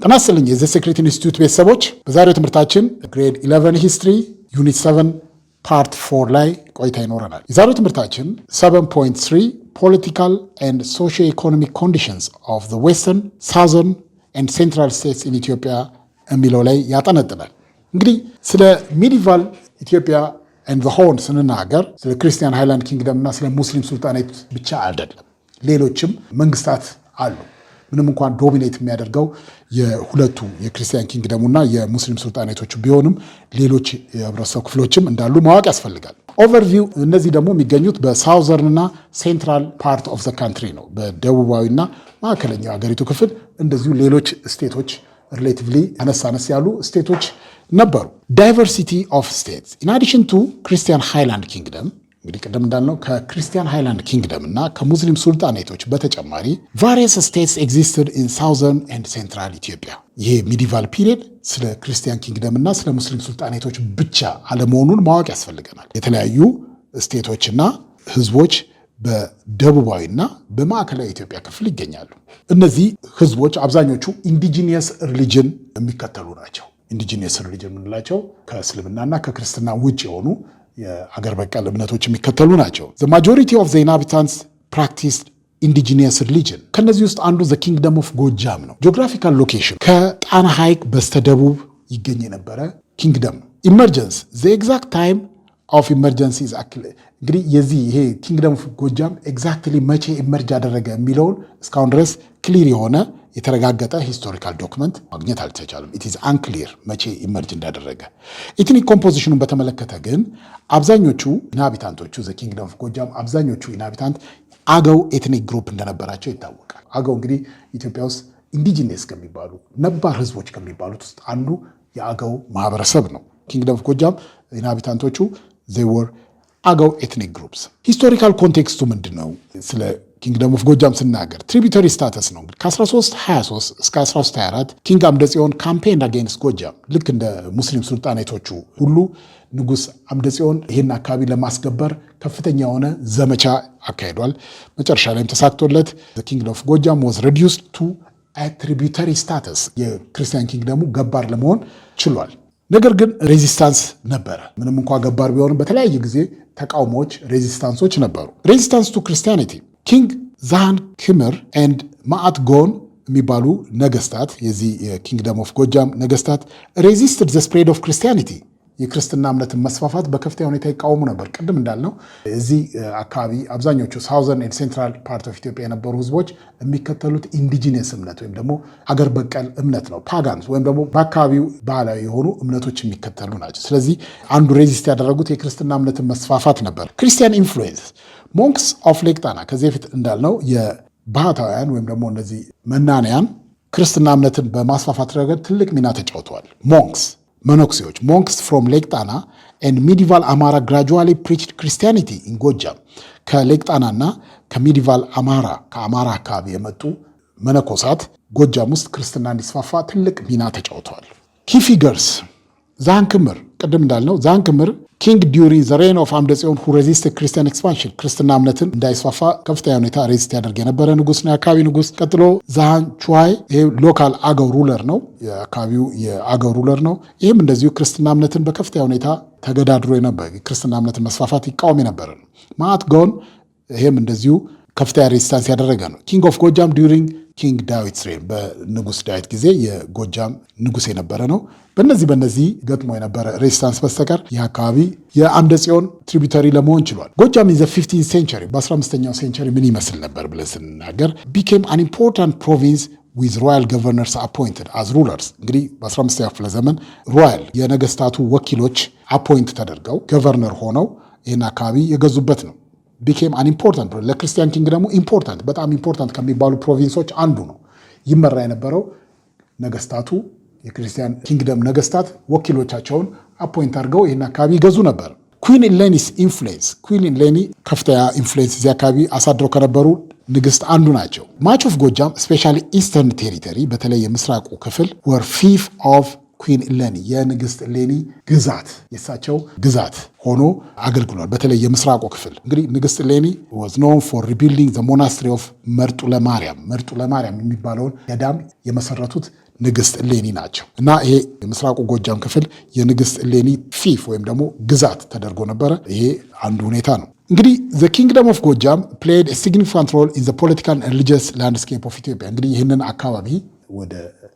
ጤና ይስጥልኝ የዘ ሴክሬት ኢንስቲትዩት ቤተሰቦች፣ በዛሬው ትምህርታችን ግሬድ 11 ሂስትሪ ዩኒት 7 ፓርት 4 ላይ ቆይታ ይኖረናል። የዛሬው ትምህርታችን 7.3 ፖለቲካል ኤንድ ሶሺዮ ኢኮኖሚክ ኮንዲሽንስ ኦፍ ዘ ዌስተርን ሳውዘርን ኤንድ ሴንትራል ስቴትስ ኢን ኢትዮጵያ የሚለው ላይ ያጠነጥናል። እንግዲህ ስለ ሚዲቫል ኢትዮጵያ ኤንድ ዘ ሆርን ስንናገር ስለ ክርስቲያን ሃይላንድ ኪንግደም እና ስለ ሙስሊም ሱልጣኔት ብቻ አይደለም። ሌሎችም መንግስታት አሉ። ምንም እንኳን ዶሚኔት የሚያደርገው የሁለቱ የክርስቲያን ኪንግደሙና የሙስሊም ሱልጣኔቶቹ ቢሆንም ሌሎች የህብረተሰብ ክፍሎችም እንዳሉ ማወቅ ያስፈልጋል። ኦቨርቪው እነዚህ ደግሞ የሚገኙት በሳውዘርንና ሴንትራል ፓርት ኦፍ ዘ ካንትሪ ነው። በደቡባዊና ማዕከለኛው ሀገሪቱ ክፍል እንደዚሁ ሌሎች ስቴቶች ሪሌቲቭሊ አነስ ያሉ ስቴቶች ነበሩ። ዳይቨርሲቲ ኦፍ ስቴትስ ኢን አዲሽን ቱ ክርስቲያን ሃይላንድ ኪንግደም፣ እንግዲህ ቅድም እንዳልነው ከክርስቲያን ሃይላንድ ኪንግደም እና ከሙስሊም ሱልጣኔቶች በተጨማሪ ቫሪየስ ስቴትስ ኤግዚስትድ ኢን ሳውዘርን ኤንድ ሴንትራል ኢትዮጵያ። ይሄ ሚዲቫል ፒሪየድ ስለ ክርስቲያን ኪንግደም እና ስለ ሙስሊም ሱልጣኔቶች ብቻ አለመሆኑን ማወቅ ያስፈልገናል። የተለያዩ ስቴቶችና ህዝቦች በደቡባዊና በማዕከላዊ ኢትዮጵያ ክፍል ይገኛሉ። እነዚህ ህዝቦች አብዛኞቹ ኢንዲጂኒየስ ሪሊጅን የሚከተሉ ናቸው። ኢንዲጂኒየስ ሪሊጅን የምንላቸው ከእስልምናና ከክርስትና ውጭ የሆኑ የአገር በቀል እምነቶች የሚከተሉ ናቸው። the majority of the inhabitants practiced indigenous religion። ከነዚህ ውስጥ አንዱ the kingdom of ጎጃም ነው። ጂኦግራፊካል ሎኬሽን ከጣና ሐይቅ በስተደቡብ ይገኝ የነበረ ኪንግደም ነው። ኢመርጀንስ the exact time of emergency is እንግዲህ የዚህ ይሄ ኪንግደም ኦፍ ጎጃም ኤግዛክትሊ መቼ ኢመርጅ አደረገ የሚለውን እስካሁን ድረስ ክሊር የሆነ የተረጋገጠ ሂስቶሪካል ዶክመንት ማግኘት አልተቻለም። ኢት ኢዝ አንክሊር መቼ ኢመርጅ እንዳደረገ። ኢትኒክ ኮምፖዚሽኑን በተመለከተ ግን አብዛኞቹ ኢንሃቢታንቶቹ ዘ ኪንግደም ኦፍ ጎጃም አብዛኞቹ ኢንሃቢታንት አገው ኤትኒክ ግሩፕ እንደነበራቸው ይታወቃል። አገው እንግዲህ ኢትዮጵያ ውስጥ ኢንዲጂነስ ከሚባሉ ነባር ህዝቦች ከሚባሉት ውስጥ አንዱ የአገው ማህበረሰብ ነው። ኪንግደም ኦፍ ጎጃም ኢንሃቢታንቶቹ they were አገው ኤትኒክ ግሩፕስ። ሂስቶሪካል ኮንቴክስቱ ምንድን ነው? ስለ ኪንግደም ኦፍ ጎጃም ስናገር ትሪቢዩተሪ ስታተስ ነው። ከ1323 እስከ 1324 ኪንግ አምደጽዮን ካምፔን አጌንስት ጎጃም፣ ልክ እንደ ሙስሊም ሱልጣኔቶቹ ሁሉ ንጉስ አምደጽዮን ይህን አካባቢ ለማስገበር ከፍተኛ የሆነ ዘመቻ አካሂዷል። መጨረሻ ላይም ተሳክቶለት ኪንግደም ኦፍ ጎጃም was reduced to a tributary status፣ የክርስቲያን ኪንግደሙ ገባር ለመሆን ችሏል። ነገር ግን ሬዚስታንስ ነበረ። ምንም እንኳ ገባር ቢሆንም በተለያየ ጊዜ ተቃውሞዎች፣ ሬዚስታንሶች ነበሩ። ሬዚስታንስ ቱ ክርስቲያኒቲ ኪንግ ዛሃን ክምር ኤንድ ማአት ጎን የሚባሉ ነገስታት፣ የዚህ የኪንግደም ኦፍ ጎጃም ነገስታት ሬዚስትድ ዘ ስፕሬድ ኦፍ ክርስቲያኒቲ፣ የክርስትና እምነትን መስፋፋት በከፍተኛ ሁኔታ ይቃወሙ ነበር። ቅድም እንዳልነው እዚህ አካባቢ አብዛኞቹ ሳውዘርን ኤንድ ሴንትራል ፓርት ኦፍ ኢትዮጵያ የነበሩ ህዝቦች የሚከተሉት ኢንዲጂነስ እምነት ወይም ደግሞ አገር በቀል እምነት ነው። ፓጋንስ ወይም ደግሞ በአካባቢው ባህላዊ የሆኑ እምነቶች የሚከተሉ ናቸው። ስለዚህ አንዱ ሬዚስት ያደረጉት የክርስትና እምነትን መስፋፋት ነበር። ክርስቲያን ኢንፍሉዌንስ ሞንክስ ኦፍ ሌክ ጣና፣ ከዚህ በፊት እንዳልነው የባህታውያን ወይም ደግሞ እነዚህ መናንያን ክርስትና እምነትን በማስፋፋት ረገድ ትልቅ ሚና ተጫውተዋል። መነኩሴዎች ሞንክስ ፍሮም ሌክ ጣና ኤንድ ሚዲቫል አማራ ግራጁዋሊ ፕሪችድ ክርስቲያኒቲ ኢን ጎጃም፣ ከሌክ ጣናና ከሚዲቫል አማራ ከአማራ አካባቢ የመጡ መነኮሳት ጎጃም ውስጥ ክርስትና እንዲስፋፋ ትልቅ ሚና ተጫውተዋል። ኪ ፊገርስ ዛሃን ክምር፣ ቅድም እንዳልነው ዛሃን ክምር ኪንግ ዲዩሪንግ ዘ ሬን ኦፍ አምደጽዮን ሁ ሬዚስትድ ክርስቲያን ኤክስፓንሽን፣ ክርስትና እምነትን እንዳይስፋፋ ከፍተኛ ሁኔታ ሬዚስት ያደርግ የነበረ ንጉስ ነው፣ የአካባቢ ንጉስ። ቀጥሎ ዛሃን ቹዋይ፣ ይሄ ሎካል አገው ሩለር ነው፣ የአካባቢው የአገው ሩለር ነው። ይህም እንደዚሁ ክርስትና እምነትን በከፍተኛ ሁኔታ ተገዳድሮ የነበር ክርስትና እምነትን መስፋፋት ይቃወም የነበረ ነው። ማአት ጎን፣ ይህም እንደዚሁ ከፍተኛ ሬዚስታንስ ያደረገ ነው። ኪንግ ኦፍ ጎጃም ዲዩሪንግ ኪንግ ዳዊትስ ሬን፣ በንጉስ ዳዊት ጊዜ የጎጃም ንጉስ የነበረ ነው። በእነዚህ ገጥሞ የነበረ ሬዚስታንስ በስተቀር ይህ አካባቢ የአምደ ጽዮን ትሪቢዩተሪ ለመሆን ችሏል። ጎጃም ኢን ዘ 15th ሴንቸሪ፣ በ15ኛው ሴንቸሪ ምን ይመስል ነበር ብለን ስንናገር ቢኬም አን ኢምፖርታንት ፕሮቪንስ ዊዝ ሮያል ገቨርነርስ አፖይንትድ አዝ ሩለርስ። እንግዲህ በ15ኛው ክፍለ ዘመን ሮያል የነገስታቱ ወኪሎች አፖይንት ተደርገው ገቨርነር ሆነው ይህን አካባቢ የገዙበት ነው። ቢኬም አን ኢምፖርታንት ለክርስቲያን ኪንግ ደግሞ ኢምፖርታንት በጣም ኢምፖርታንት ከሚባሉ ፕሮቪንሶች አንዱ ነው። ይመራ የነበረው ነገስታቱ የክርስቲያን ኪንግደም ነገስታት ወኪሎቻቸውን አፖይንት አድርገው ይህን አካባቢ ይገዙ ነበር። ኩዊን ኢሌኒስ ኢንፍሉዌንስ፣ ኩዊን ኢሌኒ ከፍተኛ ኢንፍሉዌንስ እዚህ አካባቢ አሳድረው ከነበሩ ንግስት አንዱ ናቸው። ማች ኦፍ ጎጃም ስፔሻሊ ኢስተርን ቴሪተሪ፣ በተለይ የምስራቁ ክፍል ወር ፊፍ ኦፍ ኩዊን ኢሌኒ፣ የንግስት ኢሌኒ ግዛት የሳቸው ግዛት ሆኖ አገልግሏል። በተለይ የምስራቁ ክፍል እንግዲህ ንግስት ኢሌኒ was known for rebuilding the monastery of መርጡ ለማርያም የሚባለውን ገዳም የመሰረቱት ንግስት እሌኒ ናቸው እና ይሄ የምስራቁ ጎጃም ክፍል የንግስት እሌኒ ፊፍ ወይም ደግሞ ግዛት ተደርጎ ነበረ። ይሄ አንዱ ሁኔታ ነው። እንግዲህ the kingdom of ጎጃም played a significant role in the political and religious landscape of Ethiopia። እንግዲህ ይህንን አካባቢ ወደ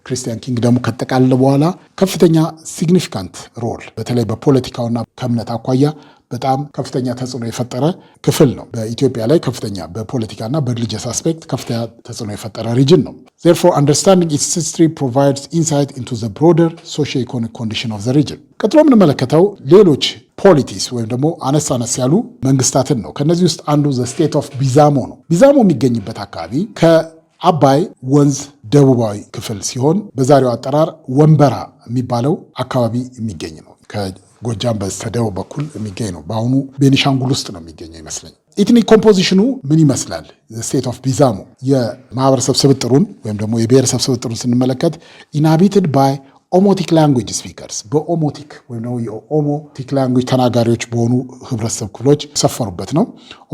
ክርስቲያን ኪንግደሙ ከተጠቃለለ በኋላ ከፍተኛ ሲግኒፊካንት ሮል በተለይ በፖለቲካውና ከእምነት አኳያ በጣም ከፍተኛ ተጽዕኖ የፈጠረ ክፍል ነው። በኢትዮጵያ ላይ ከፍተኛ በፖለቲካና በሪሊጂየስ አስፔክት ከፍተኛ ተጽዕኖ የፈጠረ ሪጅን ነው። therefore understanding its history provides insight into the broader socio-economic condition of the region። ቀጥሎ የምንመለከተው ሌሎች ፖሊቲስ ወይም ደግሞ አነስ ያሉ መንግስታትን ነው። ከነዚህ ውስጥ አንዱ the state of ቢዛሞ ነው። ቢዛሞ የሚገኝበት አካባቢ ከአባይ ወንዝ ደቡባዊ ክፍል ሲሆን በዛሬው አጠራር ወንበራ የሚባለው አካባቢ የሚገኝ ነው። ከጎጃም በስተደቡብ በኩል የሚገኝ ነው። በአሁኑ ቤኒሻንጉል ውስጥ ነው የሚገኘው ይመስለኝ። ኢትኒክ ኮምፖዚሽኑ ምን ይመስላል? ስቴት ኦፍ ቢዛሞ የማህበረሰብ ስብጥሩን ወይም ደግሞ የብሔረሰብ ስብጥሩን ስንመለከት ኢንሃቢትድ ባይ ኦሞቲክ ላንጉጅ ስፒከርስ በኦሞቲክ ወይም ደግሞ የኦሞቲክ ላንጉጅ ተናጋሪዎች በሆኑ ህብረተሰብ ክፍሎች ሰፈሩበት ነው።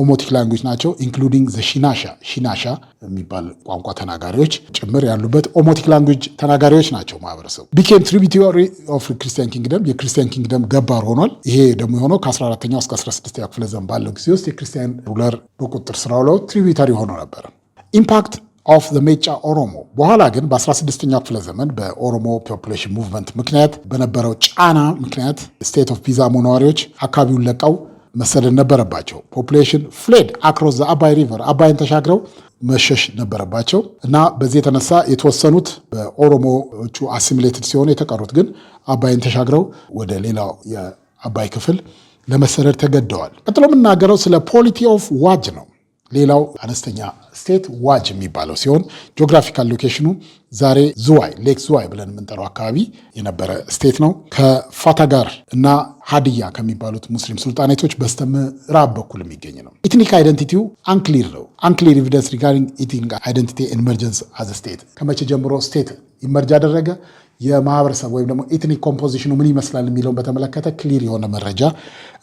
ኦሞቲክ ላንጉጅ ናቸው ኢንክሉዲንግ ዘ ሺናሻ የሚባል ቋንቋ ተናጋሪዎች ጭምር ያሉበት ኦሞቲክ ላንጉጅ ተናጋሪዎች ናቸው ማህበረሰቡ። ቢኬም ትሪቢዩተሪ ኦፍ ክርስቲያን ኪንግደም የክርስቲያን ኪንግደም ገባር ሆኗል። ይሄ ደግሞ የሆነው ከ14ኛው እስከ 16ኛው ክፍለ ዘመን ባለው ጊዜ ውስጥ የክርስቲያን ሩለር በቁጥጥር ስር ውለው ትሪቢዩተሪ ሆኖ ነበር። ኢምፓክት ኦፍ ዘ ሜጫ ኦሮሞ በኋላ ግን በ16ኛው ክፍለ ዘመን በኦሮሞ ፖፑሌሽን ሙቭመንት ምክንያት በነበረው ጫና ምክንያት ስቴት ኦፍ ቢዛሞ ነዋሪዎች አካባቢውን ለቀው መሰደድ ነበረባቸው። ፖፑሌሽን ፍሌድ አክሮስ ዘ አባይ ሪቨር አባይን ተሻግረው መሸሽ ነበረባቸው እና በዚህ የተነሳ የተወሰኑት በኦሮሞዎቹ አሲሚሌትድ ሲሆኑ የተቀሩት ግን አባይን ተሻግረው ወደ ሌላው የአባይ ክፍል ለመሰደድ ተገደዋል። ቀጥሎ የምናገረው ስለ ፖሊቲ ኦፍ ዋጅ ነው። ሌላው አነስተኛ ስቴት ዋጅ የሚባለው ሲሆን ጂኦግራፊካል ሎኬሽኑ ዛሬ ዝዋይ ሌክ ዝዋይ ብለን የምንጠራው አካባቢ የነበረ ስቴት ነው። ከፋታጋር እና ሀዲያ ከሚባሉት ሙስሊም ሱልጣኔቶች በስተምዕራብ በኩል የሚገኝ ነው። ኢትኒክ አይደንቲቲው አንክሊር ነው። አንክሊር ኤቪደንስ ሪጋርዲንግ ኢትኒክ አይደንቲቲ ኢመርጀንስ አዝ ስቴት ከመቼ ጀምሮ ስቴት ኢመርጅ አደረገ፣ የማህበረሰብ ወይም ደግሞ ኤትኒክ ኮምፖዚሽኑ ምን ይመስላል የሚለውን በተመለከተ ክሊር የሆነ መረጃ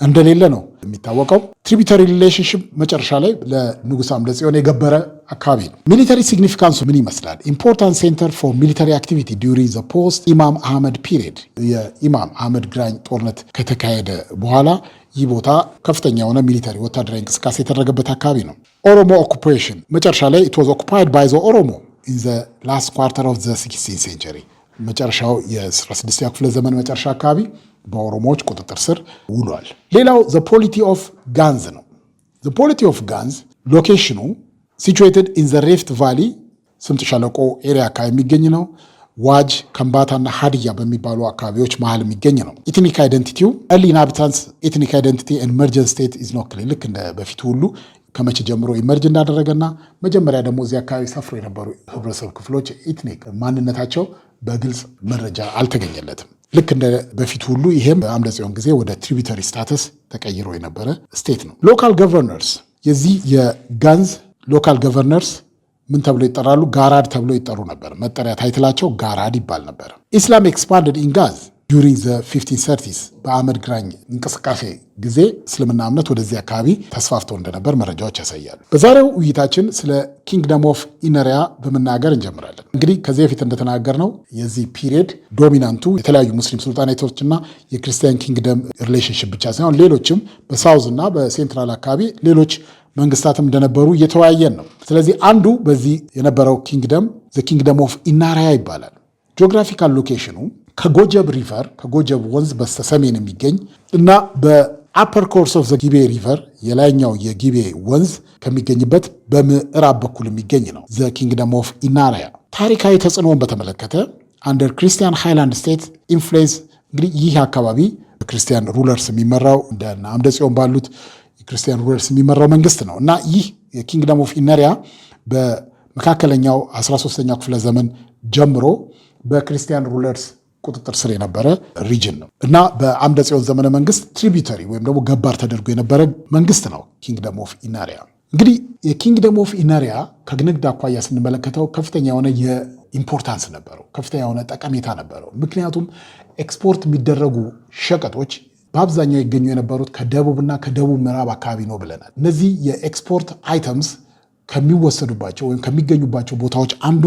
እንደሌለ ነው የሚታወቀው። ትሪቢዩተሪ ሪሌሽንሽፕ መጨረሻ ላይ ለንጉሥ አምደ ጽዮን የገበረ አካባቢ ነው። ሚሊተሪ ሲግኒፊካንሱ ምን ይመስላል? ኢምፖርታንት ሴንተር ፎር ሚሊተሪ አክቲቪቲ ዲዩሪንግ ዘ ፖስት ኢማም አህመድ ፒሪየድ የኢማም አህመድ ግራኝ ጦርነት ከተካሄደ በኋላ ይህ ቦታ ከፍተኛ የሆነ ሚሊተሪ ወታደራዊ እንቅስቃሴ የተደረገበት አካባቢ ነው። ኦሮሞ ኦኩፔሽን መጨረሻ ላይ ኢት ዋዝ ኦኩፓይድ ባይ ዘ ኦሮሞ ኢን ዘ ላስት ኳርተር ኦፍ ዘ 16th ሴንቸሪ መጨረሻው የ16ኛው ክፍለ ዘመን መጨረሻ አካባቢ በኦሮሞዎች ቁጥጥር ስር ውሏል። ሌላው ዘ ፖሊቲ ኦፍ ጋንዝ ነው። ዘ ፖሊቲ ኦፍ ጋንዝ ሎኬሽኑ ሲቹዌትድ ኢን ዘ ሬፍት ቫሊ ስምጥ ሸለቆ ኤሪያ አካባቢ የሚገኝ ነው። ዋጅ ከምባታና ሀዲያ በሚባሉ አካባቢዎች መሀል የሚገኝ ነው። ኢትኒክ አይደንቲቲው ኤርሊ ኢንሃቢታንትስ ኢትኒክ አይደንቲቲ ኢመርጀንስ ስቴት ኢዝ ኖት ክሊር። ልክ እንደ በፊቱ ሁሉ ከመቼ ጀምሮ ኢመርጅ እንዳደረገና መጀመሪያ ደግሞ እዚህ አካባቢ ሰፍሮ የነበሩ ህብረተሰብ ክፍሎች ኢትኒክ ማንነታቸው በግልጽ መረጃ አልተገኘለትም። ልክ እንደ በፊቱ ሁሉ ይሄም በአምደ ጽዮን ጊዜ ወደ ትሪቢዩተሪ ስታተስ ተቀይሮ የነበረ ስቴት ነው። ሎካል ገቨርነርስ የዚህ የጋንዝ ሎካል ገቨርነርስ ምን ተብሎ ይጠራሉ? ጋራድ ተብሎ ይጠሩ ነበር። መጠሪያ ታይትላቸው ጋራድ ይባል ነበር። ኢስላም ኤክስፓንድድ ኢን ጋዝ ዱሪንግ ዘ 1530s በአህመድ ግራኝ እንቅስቃሴ ጊዜ እስልምና እምነት ወደዚህ አካባቢ ተስፋፍቶ እንደነበር መረጃዎች ያሳያሉ። በዛሬው ውይይታችን ስለ ኪንግደም ኦፍ ኢነሪያ በመናገር እንጀምራለን። እንግዲህ ከዚህ በፊት እንደተናገርነው የዚህ ፒሪየድ ዶሚናንቱ የተለያዩ ሙስሊም ሱልጣኔቶችና የክርስቲያን ኪንግደም ሪሌሽንሽፕ ብቻ ሳይሆን ሌሎችም በሳውዝ እና በሴንትራል አካባቢ ሌሎች መንግስታትም እንደነበሩ እየተወያየን ነው። ስለዚህ አንዱ በዚህ የነበረው ኪንግደም ዘ ኪንግደም ኦፍ ኢናሪያ ይባላል። ጂኦግራፊካል ሎኬሽኑ ከጎጀብ ሪቨር ከጎጀብ ወንዝ በስተሰሜን የሚገኝ እና በአፐር ኮርስ ኦፍ ዘ ጊቤ ሪቨር የላይኛው የጊቤ ወንዝ ከሚገኝበት በምዕራብ በኩል የሚገኝ ነው ዘ ኪንግደም ኦፍ ኢናሪያ። ታሪካዊ ተጽዕኖውን በተመለከተ አንደር ክርስቲያን ሃይላንድ ስቴት ኢንፍሉዌንስ እንግዲህ ይህ አካባቢ በክርስቲያን ሩለርስ የሚመራው እንደ አምደ ጽዮን ባሉት የክርስቲያን ሩለርስ የሚመራው መንግስት ነው እና ይህ የኪንግደም ኦፍ ኢነሪያ በመካከለኛው 13ኛው ክፍለ ዘመን ጀምሮ በክርስቲያን ሩለርስ ቁጥጥር ስር የነበረ ሪጅን ነው እና በአምደ ጽዮን ዘመነ መንግስት ትሪቢዩተሪ ወይም ደግሞ ገባር ተደርጎ የነበረ መንግስት ነው ኪንግደም ኦፍ ኢነሪያ። እንግዲህ የኪንግደም ኦፍ ኢነሪያ ከንግድ አኳያ ስንመለከተው ከፍተኛ የሆነ የኢምፖርታንስ ነበረው፣ ከፍተኛ የሆነ ጠቀሜታ ነበረው። ምክንያቱም ኤክስፖርት የሚደረጉ ሸቀጦች በአብዛኛው ይገኙ የነበሩት ከደቡብና ከደቡብ ምዕራብ አካባቢ ነው ብለናል። እነዚህ የኤክስፖርት አይተምስ ከሚወሰዱባቸው ወይም ከሚገኙባቸው ቦታዎች አንዱ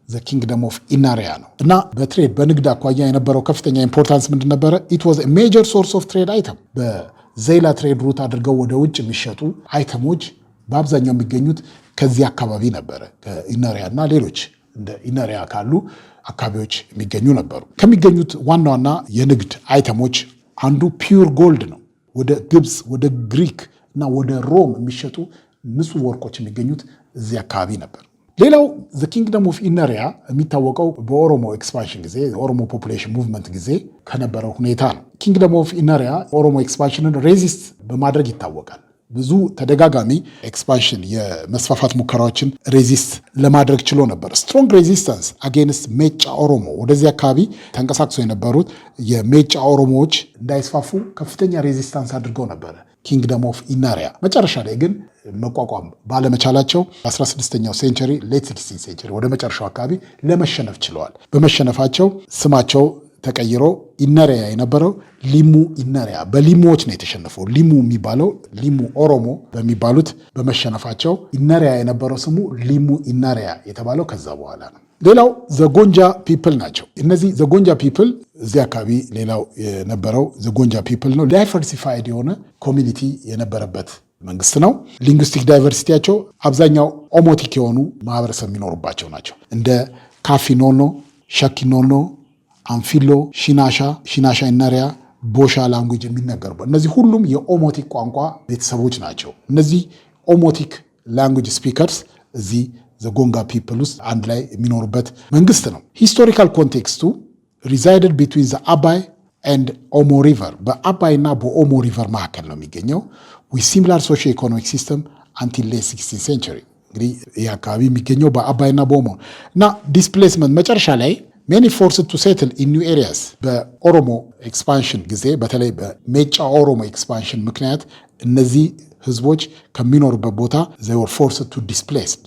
ዘ ኪንግደም ኦፍ ኢናሪያ ነው እና በትሬድ በንግድ አኳያ የነበረው ከፍተኛ ኢምፖርታንስ ምንድን ነበረ? ኢት ዋዝ ኤ ሜጀር ሶርስ ኦፍ ትሬድ አይተም። በዘይላ ትሬድ ሩት አድርገው ወደ ውጭ የሚሸጡ አይተሞች በአብዛኛው የሚገኙት ከዚህ አካባቢ ነበረ። ከኢናሪያ እና ሌሎች እንደ ኢናሪያ ካሉ አካባቢዎች የሚገኙ ነበሩ። ከሚገኙት ዋና ዋና የንግድ አይተሞች አንዱ ፒውር ጎልድ ነው። ወደ ግብፅ፣ ወደ ግሪክ እና ወደ ሮም የሚሸጡ ንጹህ ወርቆች የሚገኙት እዚህ አካባቢ ነበር። ሌላው ዘ ኪንግደም ኦፍ ኢነሪያ የሚታወቀው በኦሮሞ ኤክስፓንሽን ጊዜ የኦሮሞ ፖፑሌሽን ሙቭመንት ጊዜ ከነበረው ሁኔታ ነው። ኪንግደም ኦፍ ኢነሪያ ኦሮሞ ኤክስፓንሽንን ሬዚስት በማድረግ ይታወቃል። ብዙ ተደጋጋሚ ኤክስፓንሽን የመስፋፋት ሙከራዎችን ሬዚስት ለማድረግ ችሎ ነበር። ስትሮንግ ሬዚስተንስ አጌንስት ሜጫ ኦሮሞ። ወደዚህ አካባቢ ተንቀሳቅሶ የነበሩት የሜጫ ኦሮሞዎች እንዳይስፋፉ ከፍተኛ ሬዚስታንስ አድርገው ነበረ ኪንግደም ኦፍ ኢናሪያ። መጨረሻ ላይ ግን መቋቋም ባለመቻላቸው 16ኛው ሴንቸሪ ሌት 16 ሴንቸሪ ወደ መጨረሻው አካባቢ ለመሸነፍ ችለዋል። በመሸነፋቸው ስማቸው ተቀይሮ ኢነሪያ የነበረው ሊሙ ኢነሪያ፣ በሊሙዎች ነው የተሸነፈው። ሊሙ የሚባለው ሊሙ ኦሮሞ በሚባሉት በመሸነፋቸው ኢነሪያ የነበረው ስሙ ሊሙ ኢነሪያ የተባለው ከዛ በኋላ ነው። ሌላው ዘጎንጃ ፒፕል ናቸው። እነዚህ ዘጎንጃ ፒፕል እዚህ አካባቢ ሌላው የነበረው ዘጎንጃ ፒፕል ነው። ዳይቨርሲፋይድ የሆነ ኮሚኒቲ የነበረበት መንግስት ነው። ሊንጉስቲክ ዳይቨርሲቲያቸው አብዛኛው ኦሞቲክ የሆኑ ማህበረሰብ የሚኖሩባቸው ናቸው። እንደ ካፊኖኖ፣ ሸኪኖኖ፣ አንፊሎ፣ ሽናሻ ኢነሪያ፣ ቦሻ ላንጉጅ የሚነገሩበት እነዚህ ሁሉም የኦሞቲክ ቋንቋ ቤተሰቦች ናቸው። እነዚህ ኦሞቲክ ላንጉጅ ስፒከርስ እዚህ ዘጎንጋ ፒፕል ውስጥ አንድ ላይ የሚኖሩበት መንግስት ነው። ሂስቶሪካል ኮንቴክስቱ ሪዛይድድ ቢትዊን ዘ አባይ ኤንድ ኦሞ ሪቨር፣ በአባይና በኦሞ ሪቨር መካከል ነው የሚገኘው። ዊ ሲሚላር ሶሺዮ ኢኮኖሚክ ሲስተም አንቲል ሌት 16 ሴንቸሪ። እንግዲህ ይህ አካባቢ የሚገኘው በአባይና በኦሞ እና ዲስፕሌስመንት መጨረሻ ላይ ሜኒ ፎርስድ ቱ ሴትል ኢን ኒው ኤሪያስ። በኦሮሞ ኤክስፓንሽን ጊዜ በተለይ በሜጫ ኦሮሞ ኤክስፓንሽን ምክንያት እነዚህ ህዝቦች ከሚኖሩበት ቦታ they were forced to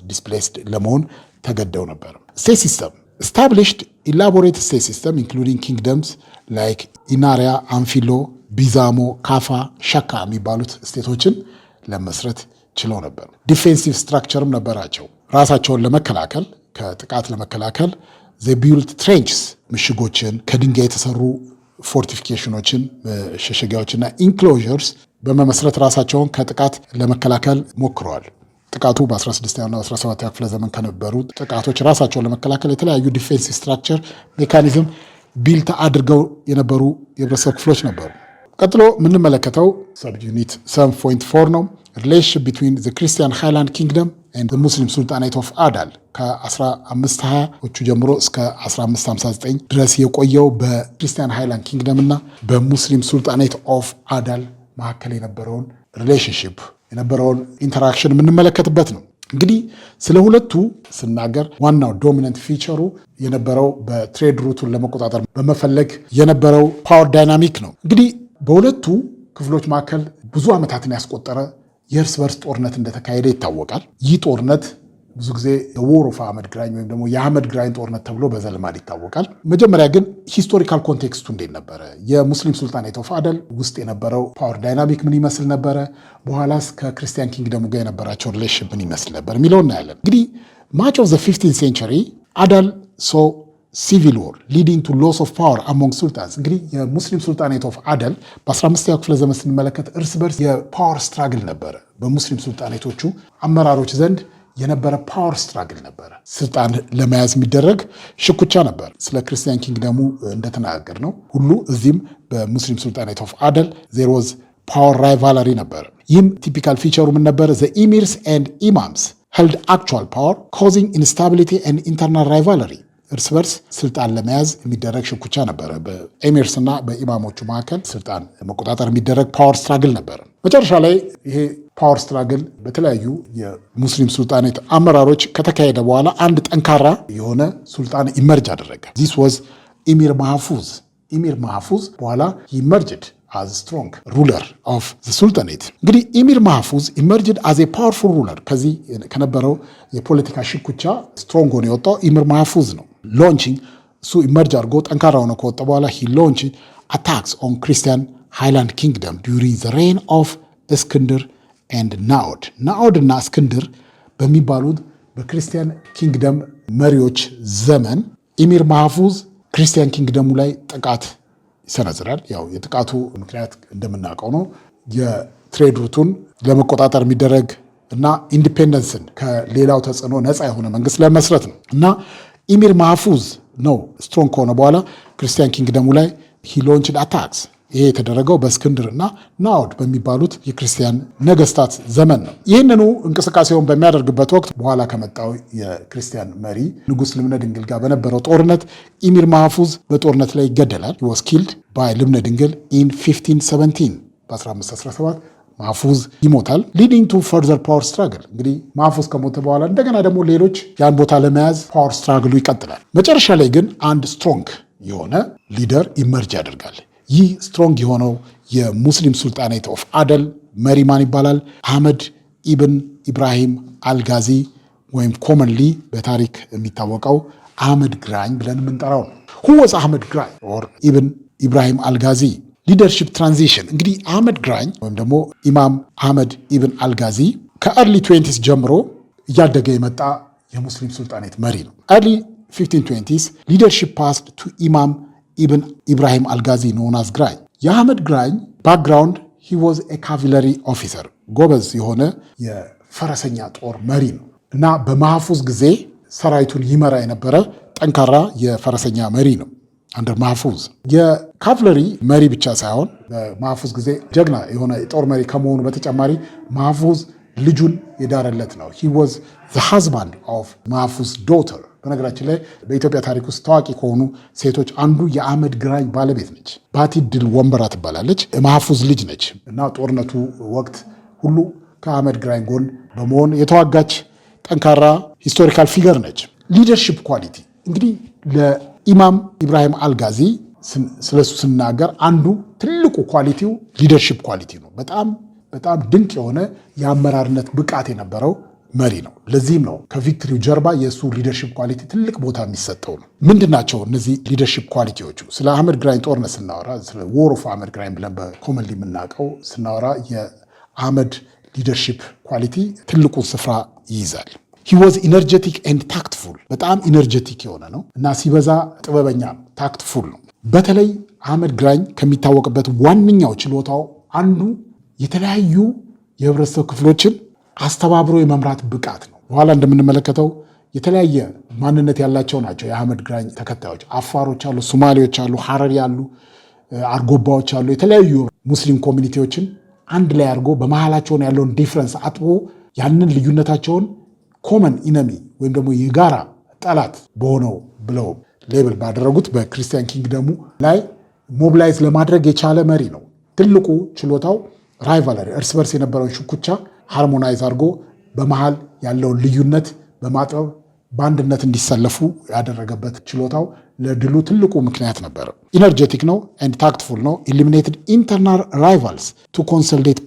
displaced ለመሆን ተገደው ነበር። ስቴት ሲስተም established elaborate state system including kingdoms like ኢናሪያ፣ አንፊሎ፣ ቢዛሞ፣ ካፋ፣ ሸካ የሚባሉት ስቴቶችን ለመስረት ችለው ነበር። ዲፌንሲቭ ስትራክቸርም ነበራቸው። ራሳቸውን ለመከላከል ከጥቃት ለመከላከል they built trenches ምሽጎችን፣ ከድንጋይ የተሰሩ ፎርቲፊኬሽኖችን፣ ሸሸጊያዎችና ኢንክሎዥርስ በመመስረት ራሳቸውን ከጥቃት ለመከላከል ሞክረዋል። ጥቃቱ በ16ኛውና 17ኛው ክፍለ ዘመን ከነበሩ ጥቃቶች ራሳቸውን ለመከላከል የተለያዩ ዲፌንሲቭ ስትራክቸር ሜካኒዝም ቢልት አድርገው የነበሩ የህብረተሰብ ክፍሎች ነበሩ። ቀጥሎ የምንመለከተው ሰብዩኒት 7.4 ነው። ሪሌሽንሺፕ ቢትዊን ዘ ክርስቲያን ሃይላንድ ኪንግደም ኤንድ ሙስሊም ሱልጣኔት ኦፍ አዳል ከ1520ዎቹ ጀምሮ እስከ 1559 ድረስ የቆየው በክርስቲያን ሃይላንድ ኪንግደም እና በሙስሊም ሱልጣኔት ኦፍ አዳል መካከል የነበረውን ሪሌሽንሽፕ የነበረውን ኢንተራክሽን የምንመለከትበት ነው። እንግዲህ ስለ ሁለቱ ስናገር ዋናው ዶሚነንት ፊቸሩ የነበረው በትሬድ ሩቱን ለመቆጣጠር በመፈለግ የነበረው ፓወር ዳይናሚክ ነው። እንግዲህ በሁለቱ ክፍሎች መካከል ብዙ ዓመታትን ያስቆጠረ የእርስ በርስ ጦርነት እንደተካሄደ ይታወቃል። ይህ ጦርነት ብዙ ጊዜ ወር ኦፍ አህመድ ግራኝ ወይም ደግሞ የአህመድ ግራኝ ጦርነት ተብሎ በዘልማድ ይታወቃል። መጀመሪያ ግን ሂስቶሪካል ኮንቴክስቱ እንዴት ነበረ? የሙስሊም ሱልጣኔት ኦፍ አደል ውስጥ የነበረው ፓወር ዳይናሚክ ምን ይመስል ነበረ? በኋላስ ከክርስቲያን ኪንግደሙ ጋር የነበራቸው ሪሌሽን ምን ይመስል ነበር የሚለው እናያለን። እንግዲህ ማች ኦፍ ዘ 15th ሴንቸሪ አዳል ሶ ሲቪል ዎር ሊዲንግ ቱ ሎስ ኦፍ ፓወር አሞንግ ሱልጣንስ። እንግዲህ የሙስሊም ሱልጣኔት ኦፍ አደል በ15ኛው ክፍለ ዘመን ስንመለከት እርስ በርስ የፓወር ስትራግል ነበረ። በሙስሊም ሱልጣኔቶቹ አመራሮች ዘንድ የነበረ ፓወር ስትራግል ነበረ። ስልጣን ለመያዝ የሚደረግ ሽኩቻ ነበር። ስለ ክርስቲያን ኪንግደሙ እንደተናገር ነው ሁሉ እዚህም በሙስሊም ሱልጣኔት ኦፍ አደል ዜር ዋዝ ፓወር ራይቫለሪ ነበር። ይህም ቲፒካል ፊቸሩ ምን ነበረ? ዘ ኢሚርስ ኤንድ ኢማምስ ሄልድ አክቹዋል ፓወር ኮዚንግ ኢንስታቢሊቲ ኤንድ ኢንተርናል ራይቫለሪ። እርስ በርስ ስልጣን ለመያዝ የሚደረግ ሽኩቻ ነበረ። በኤሚርስ እና በኢማሞቹ መካከል ስልጣን መቆጣጠር የሚደረግ ፓወር ስትራግል ነበረ። መጨረሻ ላይ ይሄ ፓወር ስትራግል በተለያዩ የሙስሊም ሱልጣኔት አመራሮች ከተካሄደ በኋላ አንድ ጠንካራ የሆነ ሱልጣን ኢመርጅ አደረገ። ዚስ ዋዝ ኢሚር ማህፉዝ። ኢሚር ማህፉዝ በኋላ ኢመርጅድ as strong ruler of the sultanate። እንግዲህ ኢሚር ማህፉዝ ኢመርጅድ as a powerful ruler። ከዚህ ከነበረው የፖለቲካ ሽኩቻ ስትሮንግ ሆኖ የወጣው ኢሚር ማህፉዝ ነው። ሎንቺንግ እሱ ኢመርጅ አድርጎ ጠንካራ ሆኖ ከወጣ በኋላ he launched attacks on Christian Highland Kingdom during the reign of እስክንድር and ናኦድ እና እስክንድር በሚባሉት በክርስቲያን ኪንግደም መሪዎች ዘመን ኢሚር ማህፉዝ ክርስቲያን ኪንግደሙ ላይ ጥቃት ይሰነዝራል። ያው የጥቃቱ ምክንያት እንደምናውቀው ነው። የትሬድ ሩቱን ለመቆጣጠር የሚደረግ እና ኢንዲፔንደንስን ከሌላው ተጽዕኖ ነፃ የሆነ መንግስት ለመስረት ነው እና ኢሚር ማህፉዝ ነው ስትሮንግ ከሆነ በኋላ ክርስቲያን ኪንግደሙ ላይ ሂ ሎንችድ አታክስ። ይሄ የተደረገው በእስክንድር እና ናውድ በሚባሉት የክርስቲያን ነገስታት ዘመን ነው። ይህንኑ እንቅስቃሴውን በሚያደርግበት ወቅት በኋላ ከመጣው የክርስቲያን መሪ ንጉስ ልብነ ድንግል ጋር በነበረው ጦርነት ኢሚር ማህፉዝ በጦርነት ላይ ይገደላል። he was killed by ልብነ ድንግል in 1517 በ1517 ማህፉዝ ይሞታል። ሊዲንግ ቱ ፈርዘር ፓወር ስትራግል። እንግዲህ ማህፉዝ ከሞተ በኋላ እንደገና ደግሞ ሌሎች ያን ቦታ ለመያዝ ፓወር ስትራግሉ ይቀጥላል። መጨረሻ ላይ ግን አንድ ስትሮንግ የሆነ ሊደር ኢመርጅ ያደርጋል። ይህ ስትሮንግ የሆነው የሙስሊም ሱልጣኔት ኦፍ አደል መሪ ማን ይባላል? አህመድ ኢብን ኢብራሂም አልጋዚ ወይም ኮመንሊ በታሪክ የሚታወቀው አህመድ ግራኝ ብለን የምንጠራው ነው። who was አህመድ ግራኝ or ኢብን ኢብራሂም አልጋዚ? ሊደርሺፕ ትራንዚሽን። እንግዲህ አህመድ ግራኝ ወይም ደግሞ ኢማም አህመድ ኢብን አልጋዚ ከአርሊ 20s ጀምሮ እያደገ የመጣ የሙስሊም ሱልጣኔት መሪ ነው። አርሊ 1520s ሊደርሺፕ ፓስድ ቱ ኢማም ኢብን ኢብራሂም አልጋዚ ኖን አዝ ግራኝ። የአህመድ ግራኝ ባክግራውንድ ሂ ዋዝ ኤ ካቫለሪ ኦፊሰር፣ ጎበዝ የሆነ የፈረሰኛ ጦር መሪ ነው እና በማህፉዝ ጊዜ ሰራዊቱን ይመራ የነበረ ጠንካራ የፈረሰኛ መሪ ነው። አንደር ማህፉዝ የካቭለሪ መሪ ብቻ ሳይሆን በማህፉዝ ጊዜ ጀግና የሆነ የጦር መሪ ከመሆኑ በተጨማሪ ማህፉዝ ልጁን የዳረለት ነው። he was the husband of ማህፉዝ daughter። በነገራችን ላይ በኢትዮጵያ ታሪክ ውስጥ ታዋቂ ከሆኑ ሴቶች አንዱ የአህመድ ግራኝ ባለቤት ነች። ባቲ ድል ወንበራ ትባላለች። የማህፉዝ ልጅ ነች እና ጦርነቱ ወቅት ሁሉ ከአህመድ ግራኝ ጎን በመሆን የተዋጋች ጠንካራ ሂስቶሪካል ፊገር ነች። ሊደርሺፕ ኳሊቲ እንግዲህ ለኢማም ኢብራሂም አልጋዚ ስለሱ ስናገር አንዱ ትልቁ ኳሊቲው ሊደርሺፕ ኳሊቲ ነው። በጣም ድንቅ የሆነ የአመራርነት ብቃት የነበረው መሪ ነው። ለዚህም ነው ከቪክትሪው ጀርባ የእሱ ሊደርሺፕ ኳሊቲ ትልቅ ቦታ የሚሰጠው ነው። ምንድን ናቸው እነዚህ ሊደርሺፕ ኳሊቲዎቹ? ስለ አህመድ ግራኝ ጦርነት ስናወራ ስለ ዎር ኦፍ አህመድ ግራኝ ብለን በኮመንሊ የምናውቀው ስናወራ የአህመድ ሊደርሺፕ ኳሊቲ ትልቁ ስፍራ ይይዛል። he was energetic and tactful። በጣም ኢነርጀቲክ የሆነ ነው እና ሲበዛ ጥበበኛ ነው፣ ታክትፉል ነው። በተለይ አህመድ ግራኝ ከሚታወቅበት ዋነኛው ችሎታው አንዱ የተለያዩ የህብረተሰብ ክፍሎችን አስተባብሮ የመምራት ብቃት ነው። በኋላ እንደምንመለከተው የተለያየ ማንነት ያላቸው ናቸው የአህመድ ግራኝ ተከታዮች። አፋሮች አሉ፣ ሶማሌዎች አሉ፣ ሐረሪ አሉ፣ አርጎባዎች አሉ። የተለያዩ ሙስሊም ኮሚኒቲዎችን አንድ ላይ አድርጎ በመሃላቸውን ያለውን ዲፍረንስ አጥቦ ያንን ልዩነታቸውን ኮመን ኢነሚ ወይም ደግሞ የጋራ ጠላት በሆነው ብለው ሌብል ባደረጉት በክርስቲያን ኪንግደሙ ላይ ሞቢላይዝ ለማድረግ የቻለ መሪ ነው። ትልቁ ችሎታው ራይቫለሪ፣ እርስ በርስ የነበረውን ሽኩቻ ሃርሞናይዝ አድርጎ በመሃል ያለውን ልዩነት በማጥበብ በአንድነት እንዲሰለፉ ያደረገበት ችሎታው ለድሉ ትልቁ ምክንያት ነበር። ኢነርጀቲክ ነው ኤንድ ታክትፉል ነው። ኢሊሚኔትድ ኢንተርናል ራይቫልስ ቱ ኮንሶሊዴት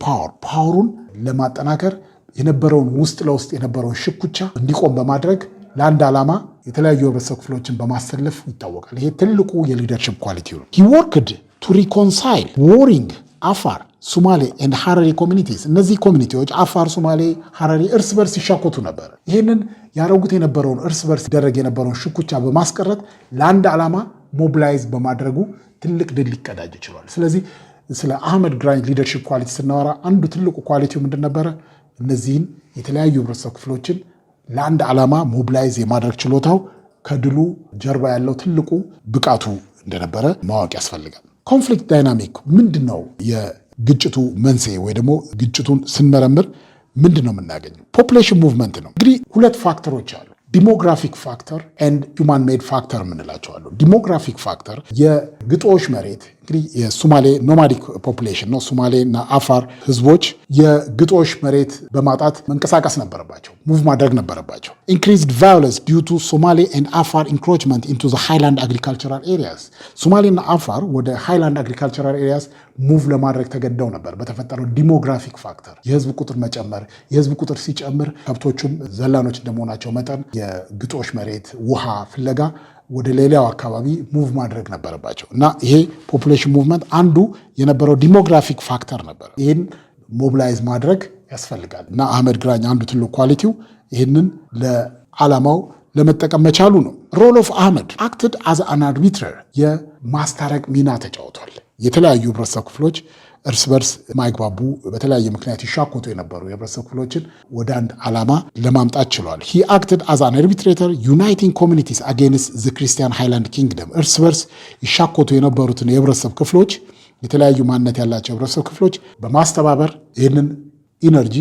ፓወሩን ለማጠናከር የነበረውን ውስጥ ለውስጥ የነበረውን ሽኩቻ እንዲቆም በማድረግ ለአንድ ዓላማ የተለያዩ ህብረተሰብ ክፍሎችን በማሰለፍ ይታወቃል። ይሄ ትልቁ የሊደርሺፕ ኳሊቲ ነው። he worked to reconcile warring አፋር፣ ሶማሌ and ሐረሪ ኮሚኒቲስ። እነዚህ ኮሚኒቲዎች አፋር፣ ሶማሌ፣ ሐረሪ እርስ በርስ ይሻኮቱ ነበር። ይህንን ያደረጉት የነበረውን እርስ በርስ ይደረግ የነበረውን ሽኩቻ በማስቀረት ለአንድ ዓላማ ሞቢላይዝ በማድረጉ ትልቅ ድል ሊቀዳጅ ይችላል። ስለዚህ ስለ አህመድ ግራኝ ሊደርሺፕ ኳሊቲ ስናወራ አንዱ ትልቁ ኳሊቲው ምንድን ነበረ? እነዚህን የተለያዩ ህብረተሰብ ክፍሎችን ለአንድ ዓላማ ሞቢላይዝ የማድረግ ችሎታው ከድሉ ጀርባ ያለው ትልቁ ብቃቱ እንደነበረ ማወቅ ያስፈልጋል። ኮንፍሊክት ዳይናሚክ ምንድን ነው? የግጭቱ መንስኤ ወይ ደግሞ ግጭቱን ስንመረምር ምንድን ነው የምናገኘው? ፖፑሌሽን ሙቭመንት ነው። እንግዲህ ሁለት ፋክተሮች አሉ። ዲሞግራፊክ ፋክተር ኤንድ ሁማን ሜድ ፋክተር የምንላቸዋሉ። ዲሞግራፊክ ፋክተር የግጦሽ መሬት እንግዲህ የሶማሌ ኖማዲክ ፖፑሌሽን ነው። ሶማሌ እና አፋር ህዝቦች የግጦሽ መሬት በማጣት መንቀሳቀስ ነበረባቸው፣ ሙቭ ማድረግ ነበረባቸው። ኢንክሪዝድ ቫዮለንስ ዲዩ ቱ ሶማሌ ኤንድ አፋር ኢንክሮችመንት ኢንቱ ዘ ሃይላንድ አግሪካልቸራል ኤሪያስ። ሶማሌ እና አፋር ወደ ሃይላንድ አግሪካልቸራል ኤሪያስ ሙቭ ለማድረግ ተገደው ነበር በተፈጠረው ዲሞግራፊክ ፋክተር። የህዝብ ቁጥር መጨመር፣ የህዝብ ቁጥር ሲጨምር ከብቶቹም ዘላኖች እንደመሆናቸው መጠን የግጦሽ መሬት ውሃ ፍለጋ ወደ ሌላው አካባቢ ሙቭ ማድረግ ነበረባቸው እና ይሄ ፖፑሌሽን ሙቭመንት አንዱ የነበረው ዲሞግራፊክ ፋክተር ነበር። ይህን ሞቢላይዝ ማድረግ ያስፈልጋል እና አህመድ ግራኝ አንዱ ትልቅ ኳሊቲው ይህንን ለዓላማው ለመጠቀም መቻሉ ነው። ሮል ኦፍ አህመድ አክትድ አዝ አን አርቢትረር የማስታረቅ ሚና ተጫውቷል። የተለያዩ ህብረተሰብ ክፍሎች እርስ በርስ ማይግባቡ በተለያየ ምክንያት ይሻኮቱ የነበሩ የህብረተሰብ ክፍሎችን ወደ አንድ ዓላማ ለማምጣት ችሏል። ሂ አክትድ አዝ አን አርቢትሬተር ዩናይቲንግ ኮሚኒቲስ አጌንስት ዘ ክርስቲያን ሃይላንድ ኪንግደም እርስ በርስ ይሻኮቱ የነበሩትን የህብረተሰብ ክፍሎች የተለያዩ ማንነት ያላቸው የህብረተሰብ ክፍሎች በማስተባበር ይህንን ኢነርጂ